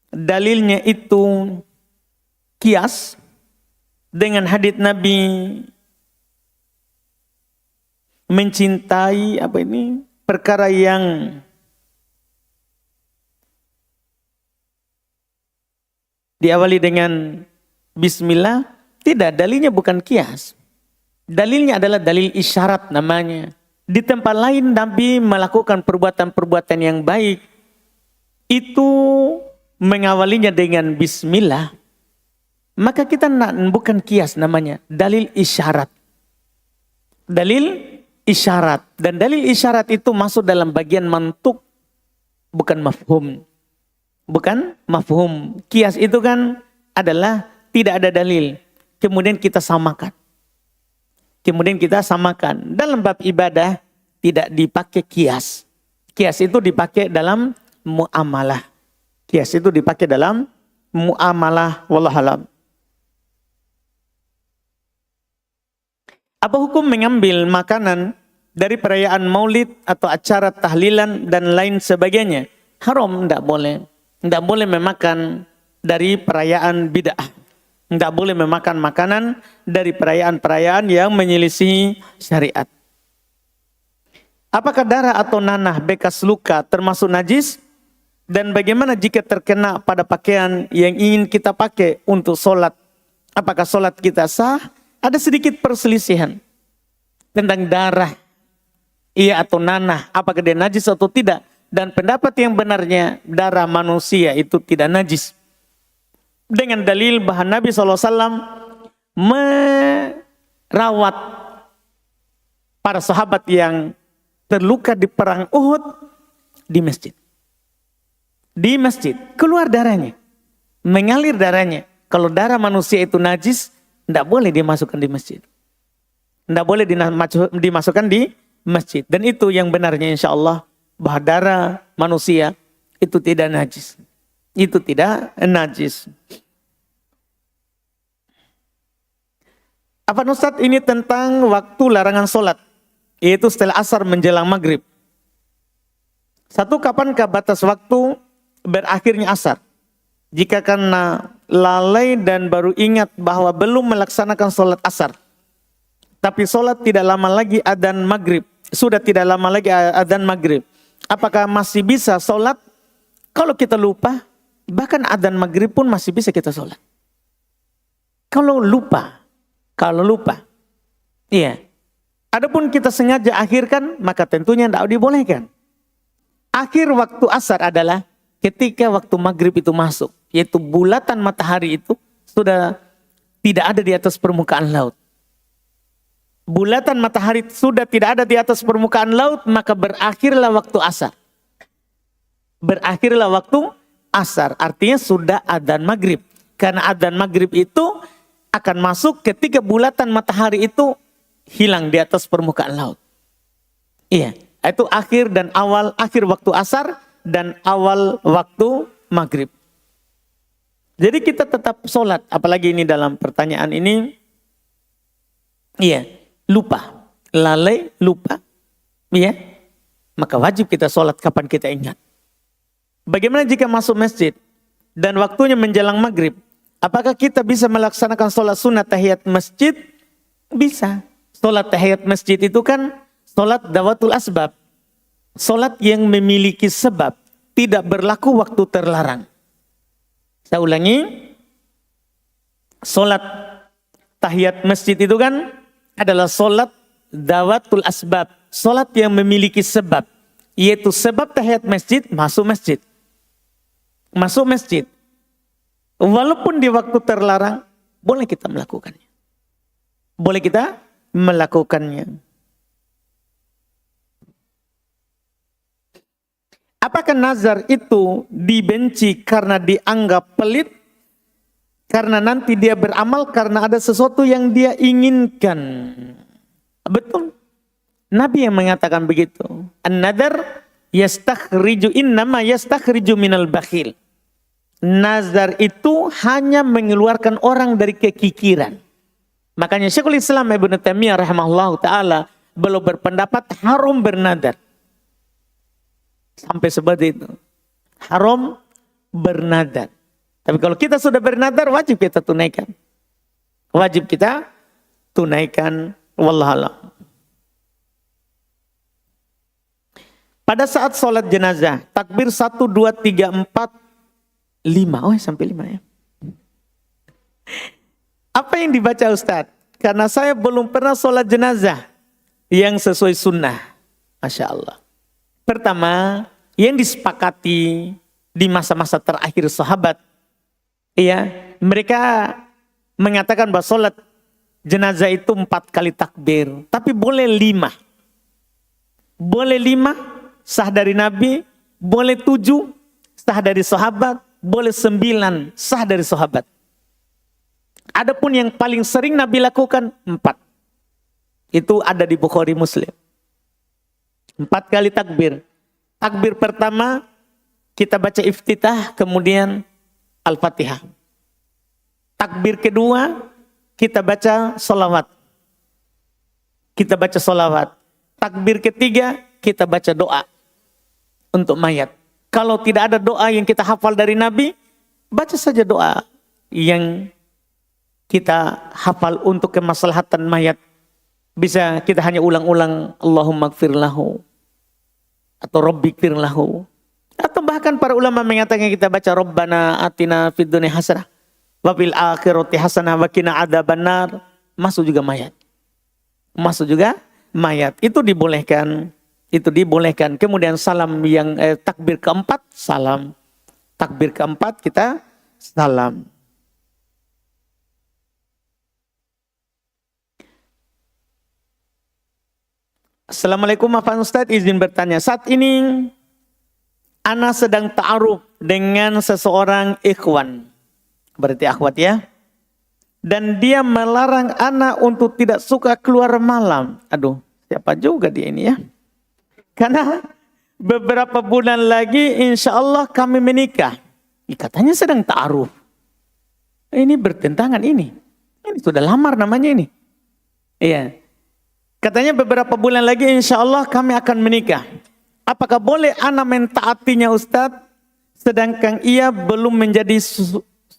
dalilnya itu kias dengan hadits Nabi mencintai perkara yang diawali dengan bismillah? Tidak, dalilnya bukan kias. Dalilnya adalah dalil isyarat namanya. Di tempat lain Nabi melakukan perbuatan-perbuatan yang baik, itu mengawalinya dengan bismillah. Maka kita bukan kias namanya, dalil isyarat. Dalil isyarat. Dan dalil isyarat itu masuk dalam bagian mantuk, bukan mafhum. Bukan mafhum. Kias itu kan adalah tidak ada dalil, kemudian kita samakan. Dalam bab ibadah tidak dipakai kias. Kias itu dipakai dalam muamalah. Wallahualam. Apa hukum mengambil makanan dari perayaan maulid atau acara tahlilan dan lain sebagainya? Haram, tidak boleh. Tidak boleh memakan dari perayaan bid'ah. Tidak boleh memakan makanan dari perayaan-perayaan yang menyelisihi syariat. Apakah darah atau nanah bekas luka termasuk najis? Dan bagaimana jika terkena pada pakaian yang ingin kita pakai untuk sholat? Apakah sholat kita sah? Ada sedikit perselisihan tentang darah, iya atau nanah, apakah dia najis atau tidak. Dan pendapat yang benarnya, darah manusia itu tidak najis. Dengan dalil bahwa Nabi SAW merawat para sahabat yang terluka di perang Uhud di masjid. Di masjid, keluar darahnya, mengalir darahnya. Kalau darah manusia itu najis, tidak boleh dimasukkan di masjid. Tidak boleh dimasukkan di masjid. Dan itu yang benarnya insya Allah, bahwa darah manusia itu tidak najis. Itu tidak najis. Apa Ustaz ini tentang waktu larangan sholat, yaitu setelah asar menjelang maghrib. Satu, kapankah batas waktu berakhirnya asar? Jika karena lalai dan baru ingat bahwa belum melaksanakan sholat asar, tapi sholat tidak lama lagi adzan maghrib, sudah tidak lama lagi adzan maghrib, apakah masih bisa sholat? Kalau kita lupa, bahkan adzan maghrib pun masih bisa kita sholat. Kalau lupa, iya. Adapun kita sengaja akhirkan, maka tentunya tidak dibolehkan. Akhir waktu asar adalah ketika waktu maghrib itu masuk, yaitu bulatan matahari itu sudah tidak ada di atas permukaan laut. Bulatan matahari sudah tidak ada di atas permukaan laut, maka berakhirlah waktu asar. Berakhirlah waktu asar, artinya sudah adzan maghrib. Karena adzan maghrib itu akan masuk ketika bulatan matahari itu hilang di atas permukaan laut. Iya, itu akhir dan awal, akhir waktu asar dan awal waktu maghrib. Jadi kita tetap sholat, apalagi ini dalam pertanyaan ini, iya, lupa, lalai, lupa, iya, maka wajib kita sholat kapan kita ingat. Bagaimana jika masuk masjid dan waktunya menjelang maghrib? Apakah kita bisa melaksanakan sholat sunat tahiyat masjid? Bisa. Sholat tahiyat masjid itu kan sholat dawatul asbab. Solat yang memiliki sebab tidak berlaku waktu terlarang. Saya ulangi, solat tahiyat masjid itu kan adalah solat dawatul asbab. Solat yang memiliki sebab, yaitu sebab tahiyat masjid, masuk masjid. Masuk masjid. Walaupun di waktu terlarang, boleh kita melakukannya. Boleh kita melakukannya. Apakah nazar itu dibenci karena dianggap pelit? Karena nanti dia beramal karena ada sesuatu yang dia inginkan. Betul. Nabi yang mengatakan begitu. An-nadar yastakhriju innama yastakhriju minal bakhil. Nazar itu hanya mengeluarkan orang dari kekikiran. Makanya Syekhul Islam Ibnu Taimiyah rahimahullahu taala belum berpendapat haram bernadar. Sampai seperti itu. Haram bernadar. Tapi kalau kita sudah bernadar, wajib kita tunaikan. Wajib kita tunaikan. Wallahualam. Pada saat sholat jenazah, takbir 1, 2, 3, 4, 5. Oh sampai 5 ya. Apa yang dibaca Ustadz? Karena saya belum pernah sholat jenazah yang sesuai sunnah. Masya Allah. Pertama, yang disepakati di masa-masa terakhir sahabat, ya, mereka mengatakan bahwa sholat jenazah itu 4 kali takbir, tapi boleh 5. Boleh 5 sah dari Nabi, boleh 7 sah dari sahabat, boleh 9 sah dari sahabat. Adapun yang paling sering Nabi lakukan 4. Itu ada di Bukhari Muslim. 4 kali takbir. Takbir pertama kita baca iftitah, kemudian Al-Fatihah. Takbir kedua kita baca sholawat. Kita baca sholawat. Takbir ketiga kita baca doa untuk mayat. Kalau tidak ada doa yang kita hafal dari Nabi, baca saja doa yang kita hafal untuk kemaslahatan mayat. Bisa kita hanya ulang-ulang Allahumma gfir lahu atau Rabbi gfir lahu. Atau bahkan para ulama mengatakan kita baca Rabbana atina fid dunya hasanah wa fil akhirati hasanah wa qina adzabannar. Masuk juga mayat. Masuk juga mayat. Itu dibolehkan. Itu dibolehkan. Kemudian salam yang takbir keempat, salam. Takbir keempat kita salam. Assalamualaikum Pak Ustadz, izin bertanya. Saat ini ana sedang ta'aruf dengan seseorang ikhwan. Berarti akhwat ya. Dan dia melarang ana untuk tidak suka keluar malam. Aduh, siapa juga dia ini ya. Karena beberapa bulan lagi insya Allah kami menikah. Katanya sedang ta'aruf. Ini bertentangan ini. Ini sudah lamar namanya ini. Iya. Katanya beberapa bulan lagi insya Allah kami akan menikah. Apakah boleh ana mentaatinya Ustadz? Sedangkan ia belum menjadi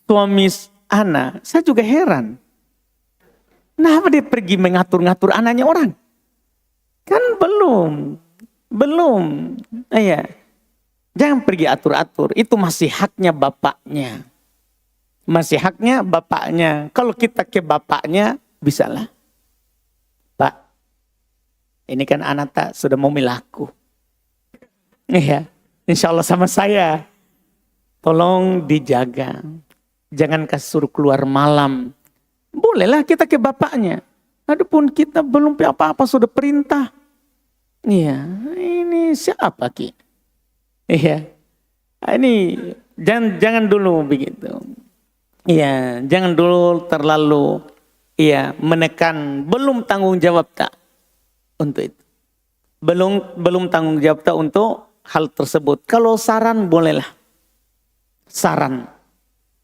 suami ana. Saya juga heran. Kenapa dia pergi mengatur-ngatur anaknya orang? Kan belum. Iya. Jangan pergi atur-atur. Itu masih haknya bapaknya. Masih haknya bapaknya. Kalau kita ke bapaknya, bisalah. Pak. Ini kan anak tak sudah mau milaku. Iya, insya Allah sama saya. Tolong dijaga. Jangan suruh keluar malam. Bolehlah kita ke bapaknya. Adapun kita belum apa-apa sudah perintah. Iya, ini siapa Ki? Iya, ini jangan dulu begitu. Iya, jangan dulu terlalu menekan. Belum tanggung jawab tak. Untuk itu. Belum tanggung jawab tak untuk hal tersebut. Kalau saran bolehlah. Saran.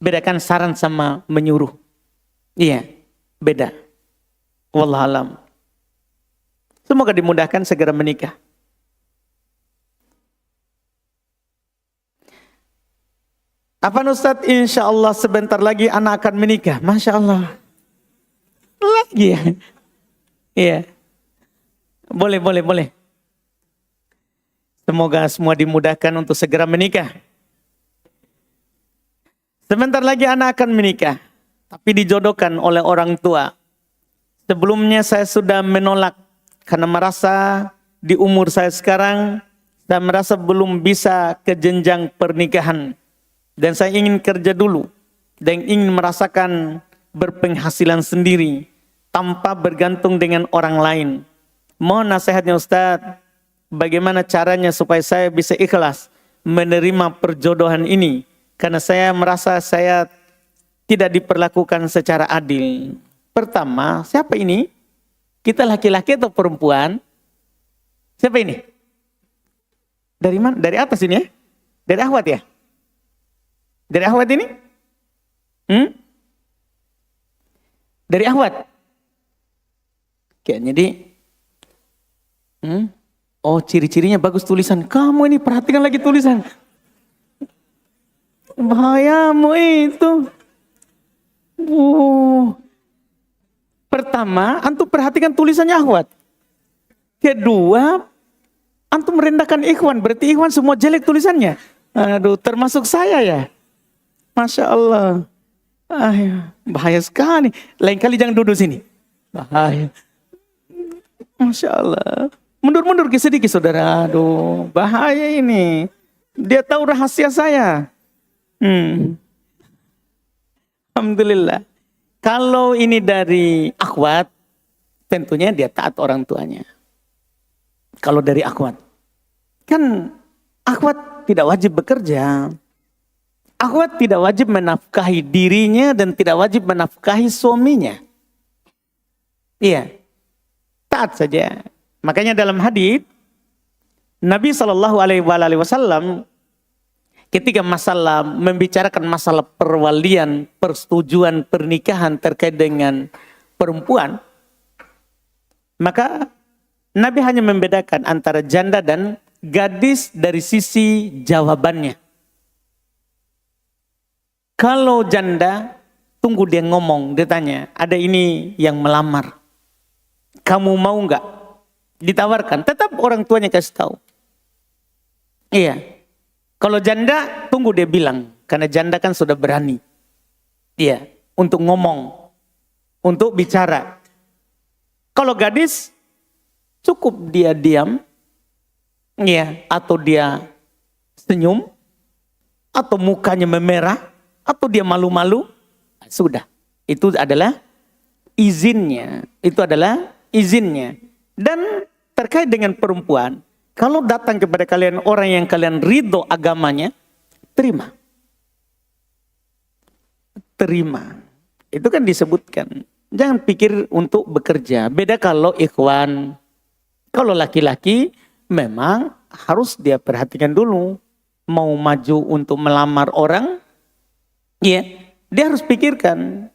Bedakan saran sama menyuruh. Iya, beda. Wallahualam. Semoga dimudahkan segera menikah. Apa Ustadz? Insya Allah sebentar lagi anak akan menikah. Masya Allah. Lagi ya. Iya. Boleh. Semoga semua dimudahkan untuk segera menikah. Sebentar lagi anak akan menikah, tapi dijodohkan oleh orang tua. Sebelumnya saya sudah menolak karena merasa di umur saya sekarang, saya merasa belum bisa ke jenjang pernikahan. Dan saya ingin kerja dulu dan ingin merasakan berpenghasilan sendiri tanpa bergantung dengan orang lain. Mohon nasihatnya Ustadz, bagaimana caranya supaya saya bisa ikhlas menerima perjodohan ini? Karena saya merasa saya tidak diperlakukan secara adil. Pertama, siapa ini? Kita laki-laki atau perempuan? Siapa ini? Dari mana? Dari atas ini ya? Dari Ahwat ya? Dari Ahwat ini? Dari Ahwat? Oke, jadi oh, ciri-cirinya bagus tulisan. Kamu ini perhatikan lagi tulisan. Bahayamu itu. Pertama, antum perhatikan tulisannya Ahwat. Kedua, antum merendahkan Ikhwan. Berarti Ikhwan semua jelek tulisannya. Aduh, termasuk saya ya. Masya Allah. Bahaya sekali. Lain kali jangan duduk sini. Bahaya. Masya Allah. Mundur-mundur sedikit saudara. Aduh, bahaya ini. Dia tahu rahasia saya. Alhamdulillah. Kalau ini dari akhwat, tentunya dia taat orang tuanya. Kalau dari akhwat. Kan akhwat tidak wajib bekerja. Akhwat tidak wajib menafkahi dirinya dan tidak wajib menafkahi suaminya. Iya. Taat saja. Makanya dalam hadis Nabi SAW ketika membicarakan masalah perwalian, persetujuan pernikahan terkait dengan perempuan, maka Nabi hanya membedakan antara janda dan gadis dari sisi jawabannya. Kalau janda, tunggu dia ngomong, dia tanya, ada ini yang melamar. Kamu mau nggak? Ditawarkan, tetap orang tuanya kasih tahu. Iya. Kalau janda, tunggu dia bilang. Karena janda kan sudah berani. Iya, untuk ngomong. Untuk bicara. Kalau gadis, cukup dia diam. Iya, atau dia senyum. Atau mukanya memerah. Atau dia malu-malu. Sudah. Itu adalah izinnya. Itu adalah izinnya. Dan terkait dengan perempuan, kalau datang kepada kalian orang yang kalian ridho agamanya, terima. Terima. Itu kan disebutkan. Jangan pikir untuk bekerja. Beda kalau ikhwan. Kalau laki-laki memang harus dia perhatikan dulu. Mau maju untuk melamar orang, ya dia harus pikirkan.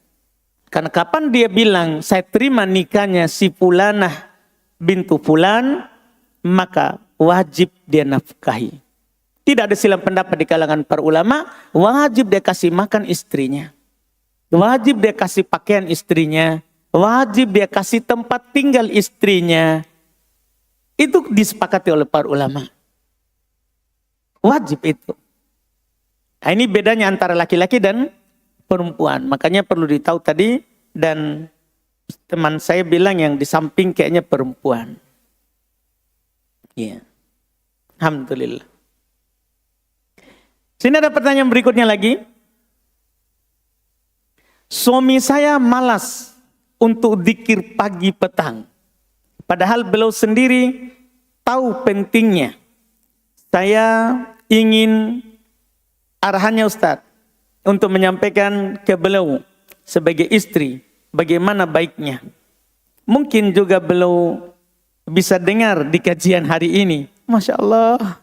Karena kapan dia bilang, saya terima nikahnya si Fulanah bintu Fulan, maka wajib dia nafkahi. Tidak ada silang pendapat di kalangan para ulama, wajib dia kasih makan istrinya. Wajib dia kasih pakaian istrinya. Wajib dia kasih tempat tinggal istrinya. Itu disepakati oleh para ulama. Wajib itu. Nah, ini bedanya antara laki-laki dan perempuan. Makanya perlu ditahu tadi, dan teman saya bilang yang di samping kayaknya perempuan. Iya. Alhamdulillah. Sini ada pertanyaan berikutnya lagi. Suami saya malas untuk zikir pagi petang. Padahal beliau sendiri tahu pentingnya. Saya ingin arahannya Ustadz untuk menyampaikan ke beliau sebagai istri bagaimana baiknya. Mungkin juga beliau bisa dengar di kajian hari ini. Masya Allah.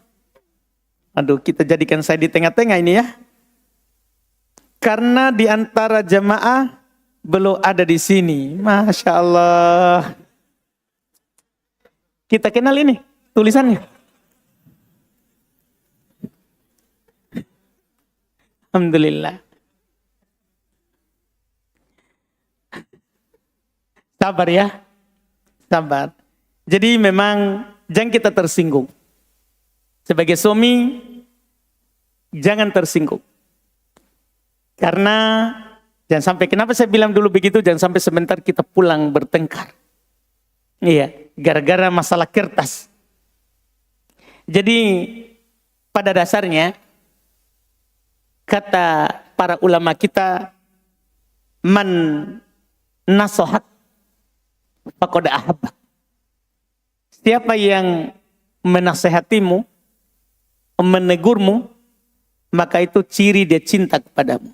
Aduh, kita jadikan saya di tengah-tengah ini ya. Karena di antara jamaah belum ada di sini. Masya Allah. Kita kenal ini tulisannya. Alhamdulillah. Sabar ya. Sabar. Jadi memang jangan kita tersinggung. Sebagai suami, jangan tersinggung. Karena jangan sampai, kenapa saya bilang dulu begitu, jangan sampai sebentar kita pulang bertengkar. Iya, gara-gara masalah kertas. Jadi pada dasarnya kata para ulama kita, man nasohat faqad ahabbak. Siapa yang menasehatimu, menegurmu, maka itu ciri dia cinta kepadamu.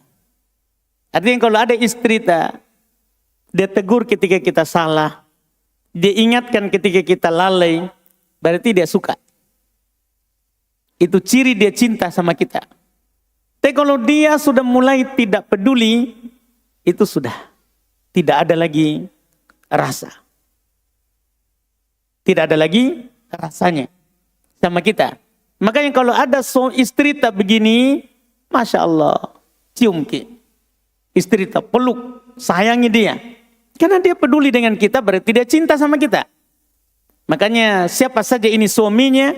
Artinya kalau ada istri dia tegur ketika kita salah, dia ingatkan ketika kita lalai, berarti dia suka. Itu ciri dia cinta sama kita. Tapi kalau dia sudah mulai tidak peduli, itu sudah tidak ada lagi rasa. Tidak ada lagi rasanya sama kita. Makanya kalau ada istri tak begini, Masya Allah, cium ki. Istri tak peluk, sayangi dia. Karena dia peduli dengan kita, berarti dia cinta sama kita. Makanya siapa saja ini suaminya,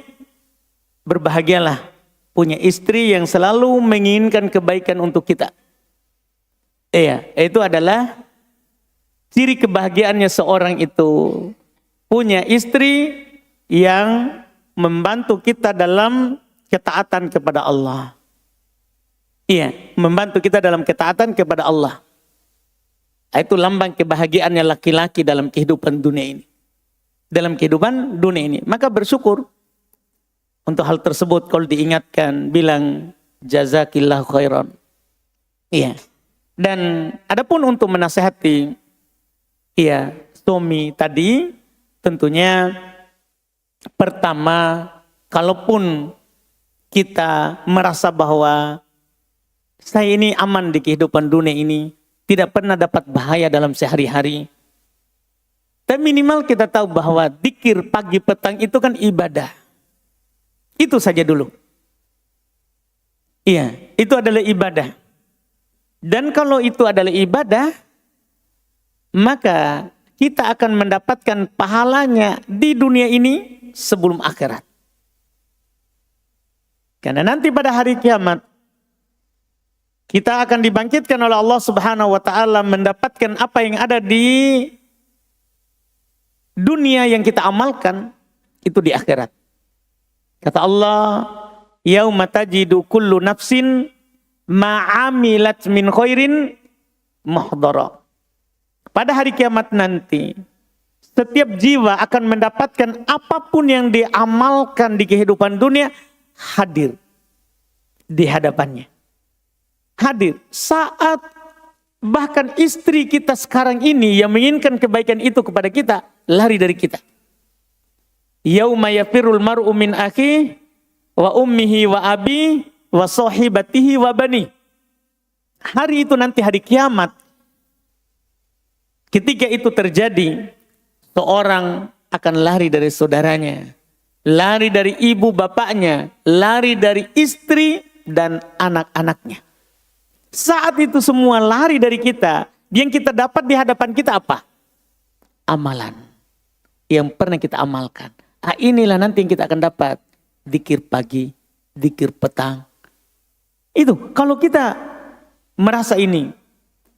berbahagialah punya istri yang selalu menginginkan kebaikan untuk kita. Iya, itu adalah ciri kebahagiaannya seorang itu. Punya istri yang membantu kita dalam ketaatan kepada Allah. Iya, membantu kita dalam ketaatan kepada Allah. Itu lambang kebahagiaannya laki-laki dalam kehidupan dunia ini. Dalam kehidupan dunia ini. Maka bersyukur untuk hal tersebut. Kalau diingatkan, bilang jazakillahu khairan. Iya. Dan adapun untuk menasehati, iya, suami tadi, tentunya pertama, kalaupun kita merasa bahwa saya ini aman di kehidupan dunia ini, tidak pernah dapat bahaya dalam sehari-hari. Tapi minimal kita tahu bahwa dzikir pagi petang itu kan ibadah. Itu saja dulu. Iya, itu adalah ibadah. Dan kalau itu adalah ibadah, maka kita akan mendapatkan pahalanya di dunia ini sebelum akhirat. Karena nanti pada hari kiamat, kita akan dibangkitkan oleh Allah Subhanahu wa taala mendapatkan apa yang ada di dunia yang kita amalkan itu di akhirat. Kata Allah, yauma tajidu kullu nafsin ma 'amilat min khairin muhdara. Pada hari kiamat nanti, setiap jiwa akan mendapatkan apapun yang diamalkan di kehidupan dunia hadir di hadapannya. Hadir saat bahkan istri kita sekarang ini yang menginginkan kebaikan itu kepada kita, lari dari kita. Yauma yafirul mar'u min akhi wa ummihi wa abi wa sahibatihi wa bani. Hari itu nanti hari kiamat. Ketika itu terjadi, seorang akan lari dari saudaranya, lari dari ibu bapaknya, lari dari istri dan anak-anaknya. Saat itu semua lari dari kita, yang kita dapat di hadapan kita apa? Amalan yang pernah kita amalkan. Inilah nanti yang kita akan dapat. Dzikir pagi, dzikir petang. Itu kalau kita merasa ini,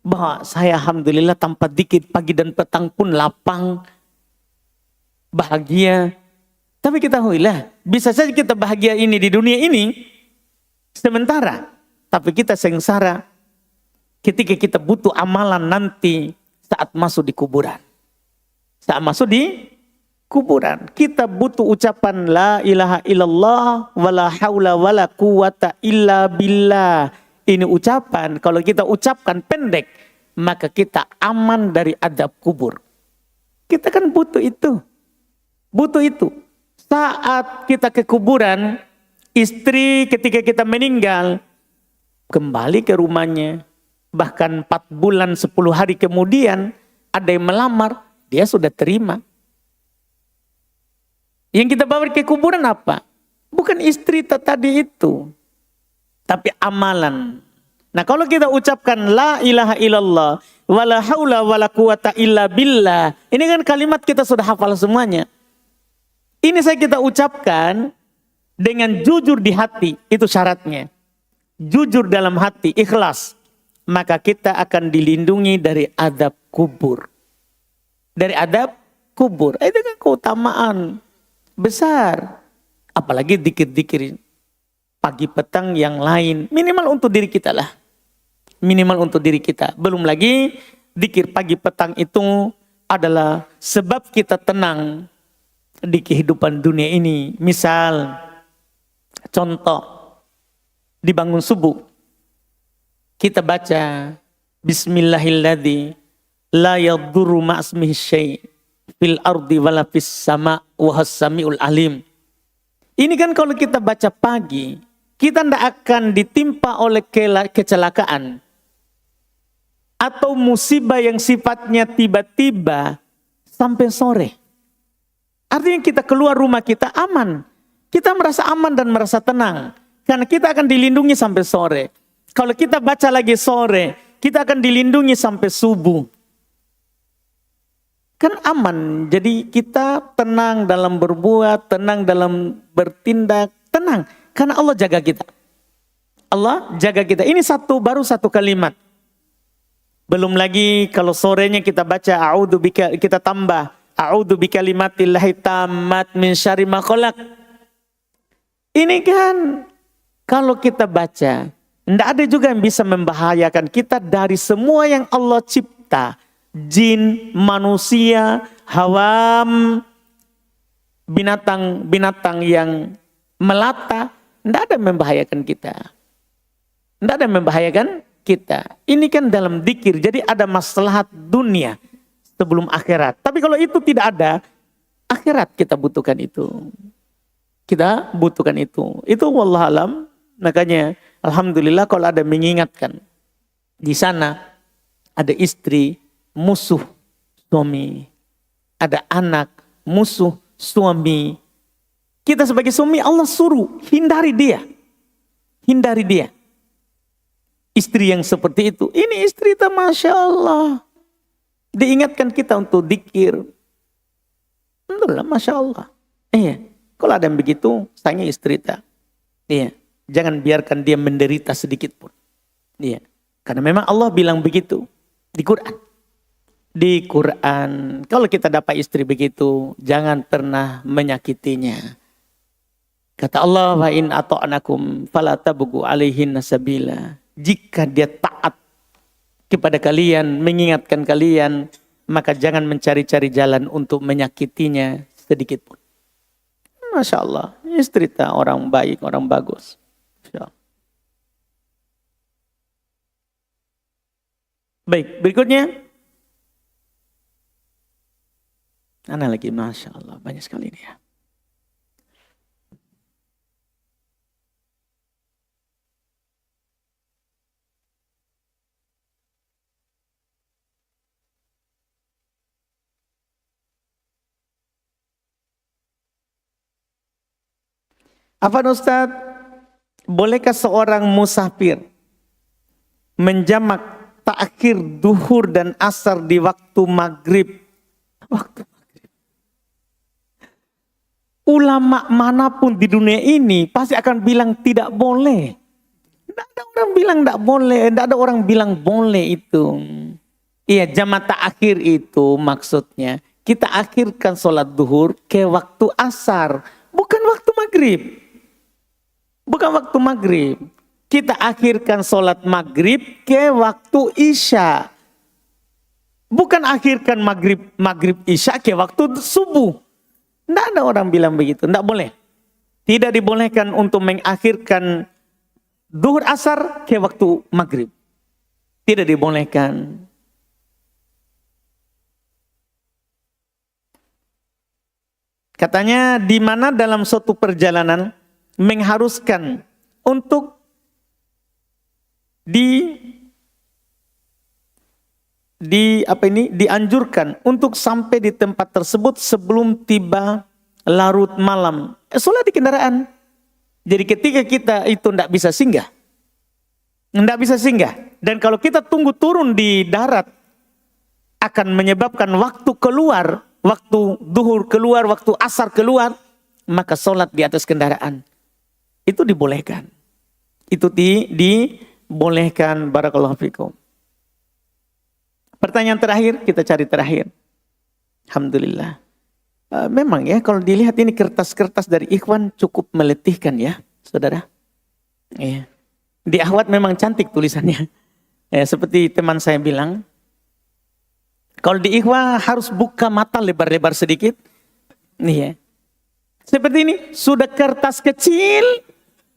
bahwa saya alhamdulillah tanpa dzikir pagi dan petang pun lapang, bahagia. Tapi kita ketahuilah, bisa saja kita bahagia ini di dunia ini sementara. Tapi kita sengsara ketika kita butuh amalan nanti saat masuk di kuburan. Saat masuk di kuburan. Kita butuh ucapan la ilaha illallah wala haula wala quwata illa billah. Ini ucapan, kalau kita ucapkan pendek, maka kita aman dari adab kubur. Kita kan butuh itu. Butuh itu. Saat kita ke kuburan, istri ketika kita meninggal, kembali ke rumahnya. Bahkan 4 bulan 10 hari kemudian ada yang melamar, dia sudah terima. Yang kita bawa ke kuburan apa? Bukan istri tadi itu, tapi amalan. Nah kalau kita ucapkan la ilaha illallah wala haula wala quwata illa billah, ini kan kalimat kita sudah hafal semuanya. Ini saya kita ucapkan dengan jujur di hati, itu syaratnya. Jujur dalam hati, ikhlas. Maka kita akan dilindungi dari adab kubur. Dari adab kubur. Itu kan keutamaan besar. Apalagi dikir-dikir pagi petang yang lain. Minimal untuk diri kita lah. Minimal untuk diri kita. Belum lagi dikir pagi petang itu adalah sebab kita tenang di kehidupan dunia ini. Misal, contoh, dibangun subuh. Kita baca Bismillahilladzi la yadurru ma'asmihi syai' fil ardi wala fis sama' wa has-sami'ul alim. Ini kan kalau kita baca pagi, kita tidak akan ditimpa oleh kecelakaan atau musibah yang sifatnya tiba-tiba sampai sore. Artinya kita keluar rumah kita aman. Kita merasa aman dan merasa tenang. Karena kita akan dilindungi sampai sore. Kalau kita baca lagi sore, kita akan dilindungi sampai subuh. Kan aman. Jadi kita tenang dalam berbuat, tenang dalam bertindak, tenang. Karena Allah jaga kita. Allah jaga kita. Ini baru satu kalimat. Belum lagi kalau sorenya kita baca a'udzubika, kita tambah a'udzu bikalimatillahi tammat min syarri ma khalaq. Ini kan kalau kita baca, tidak ada juga yang bisa membahayakan kita dari semua yang Allah cipta. Jin, manusia, hawam, binatang-binatang yang melata. Tidak ada yang membahayakan kita. Tidak ada yang membahayakan kita. Ini kan dalam dzikir. Jadi ada maslahat dunia sebelum akhirat. Tapi kalau itu tidak ada, akhirat kita butuhkan itu. Kita butuhkan itu. Itu wallahualam. Makanya alhamdulillah kalau ada mengingatkan. Di sana ada istri, musuh suami. Ada anak, musuh suami. Kita sebagai suami Allah suruh hindari dia. Hindari dia. Istri yang seperti itu. Ini istri kita Masya Allah. Diingatkan kita untuk dzikir. Alhamdulillah Masya Allah. Iya. Kalau ada yang begitu, sayangnya istri kita. Iya. Jangan biarkan dia menderita sedikit pun. Iya. Karena memang Allah bilang begitu di Quran. Di Quran, kalau kita dapat istri begitu, jangan pernah menyakitinya. Kata Allah, wa in ata'nakum fala tabghu alaihin sabila. Jika dia taat kepada kalian, mengingatkan kalian, maka jangan mencari-cari jalan untuk menyakitinya sedikit pun. Masya Allah, istri kita orang baik, orang bagus. Baik, berikutnya. Ana lagi, Masya Allah, banyak sekali ini ya. Afwan Ustaz, bolehkah seorang musafir menjamak ta'khir duhur dan asar di waktu maghrib? Waktu maghrib. Ulama manapun di dunia ini pasti akan bilang tidak boleh. Tidak ada orang bilang tidak boleh, tidak ada orang bilang boleh itu. Iya, jamak ta'khir itu maksudnya kita akhirkan sholat duhur ke waktu asar, bukan waktu maghrib. Bukan waktu maghrib. Kita akhirkan sholat maghrib ke waktu isya. Bukan akhirkan maghrib isya ke waktu subuh. Tidak ada orang bilang begitu. Tidak boleh. Tidak dibolehkan untuk mengakhirkan duhur asar ke waktu maghrib. Tidak dibolehkan. Katanya di mana dalam suatu perjalanan mengharuskan untuk dianjurkan untuk sampai di tempat tersebut sebelum tiba larut malam. Sholat di kendaraan. Jadi ketika kita itu tidak bisa singgah. Tidak bisa singgah. Dan kalau kita tunggu turun di darat, akan menyebabkan waktu keluar, waktu duhur keluar, waktu asar keluar, maka sholat di atas kendaraan. Itu dibolehkan. Itu dibolehkan. Barakallahu fikum. Pertanyaan terakhir, kita cari terakhir. Alhamdulillah. Memang ya, kalau dilihat ini kertas-kertas dari ikhwan cukup meletihkan ya, saudara. Iya. Di akhwat memang cantik tulisannya. Ya, seperti teman saya bilang, kalau di ikhwan harus buka mata lebar-lebar sedikit. Nih ya. Seperti ini, sudah kertas kecil,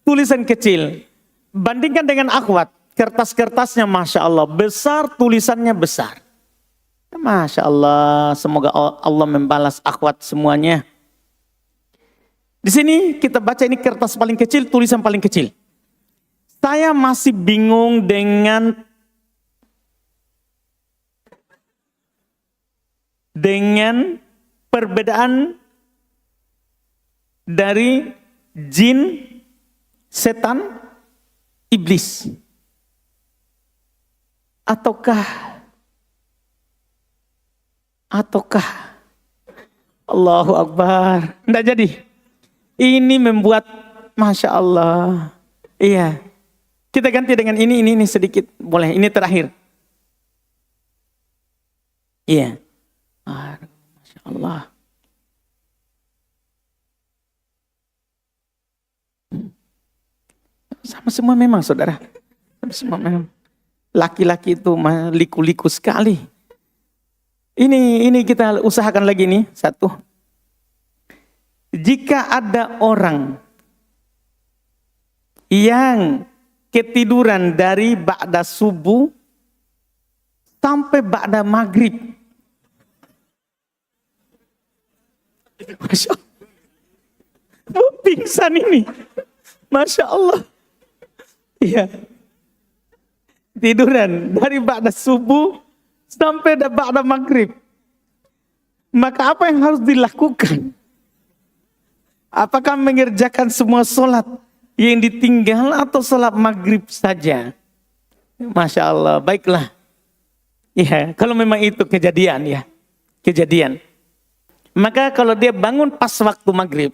tulisan kecil. Bandingkan dengan akhwat, kertas-kertasnya Masya Allah besar, tulisannya besar. Masya Allah, semoga Allah membalas akhwat semuanya. Di sini kita baca ini kertas paling kecil, tulisan paling kecil. Saya masih bingung dengan perbedaan dari jin, setan, iblis. Ataukah Allahu Akbar. Tidak jadi. Ini membuat Masya Allah. Iya. Kita ganti dengan ini sedikit. Boleh, ini terakhir. Iya. Masya Allah. Sama semua memang saudara. Sama semua memang. Laki-laki itu liku-liku sekali. Ini kita usahakan lagi nih, satu. Jika ada orang yang ketiduran dari ba'da subuh sampai ba'da maghrib. Masya Allah. Pingsan ini. Masya Allah. Iya. Tiduran dari ba'da subuh sampai ba'da maghrib. Maka apa yang harus dilakukan? Apakah mengerjakan semua sholat yang ditinggal atau sholat maghrib saja? Masya Allah, baiklah. Ya, kalau memang itu kejadian ya. Kejadian. Maka kalau dia bangun pas waktu maghrib,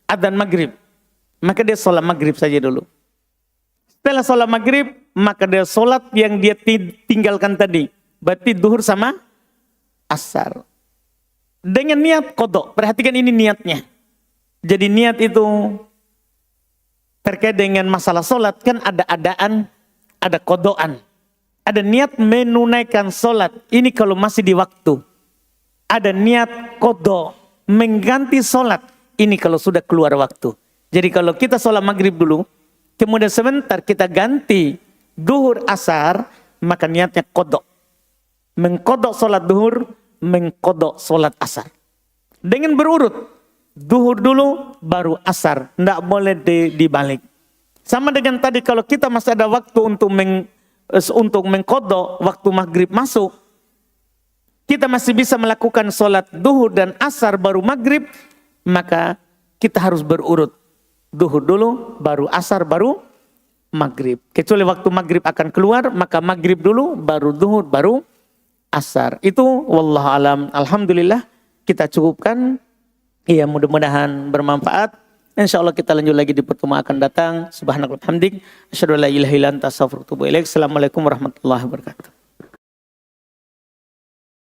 adzan maghrib, maka dia sholat maghrib saja dulu. Setelah sholat maghrib, maka dia sholat yang dia tinggalkan tadi. Berarti duhur sama asar. Dengan niat kodok. Perhatikan ini niatnya. Jadi niat itu terkait dengan masalah sholat. Kan ada adaan, ada kodokan. Ada niat menunaikan sholat. Ini kalau masih di waktu. Ada niat kodok. Mengganti sholat. Ini kalau sudah keluar waktu. Jadi kalau kita sholat maghrib dulu. Kemudian sebentar kita ganti duhur asar. Maka niatnya kodok. Mengkodok sholat duhur, mengkodok sholat asar. Dengan berurut. Duhur dulu, baru asar. Tidak boleh dibalik. Sama dengan tadi kalau kita masih ada waktu untuk mengkodok, waktu maghrib masuk. Kita masih bisa melakukan sholat duhur dan asar baru maghrib. Maka kita harus berurut. Duhur dulu, baru asar, baru maghrib. Kecuali waktu maghrib akan keluar, maka maghrib dulu, baru duhur, baru asar. Itu wallahu alam. Alhamdulillah kita cukupkan. Iya, mudah-mudahan bermanfaat. Insyaallah kita lanjut lagi di pertemuan akan datang. Subhanakallahumma hamdik, asyhadu an la ilaha illa anta astaghfiruka wa atubu ilaik. Assalamualaikum warahmatullahi wabarakatuh.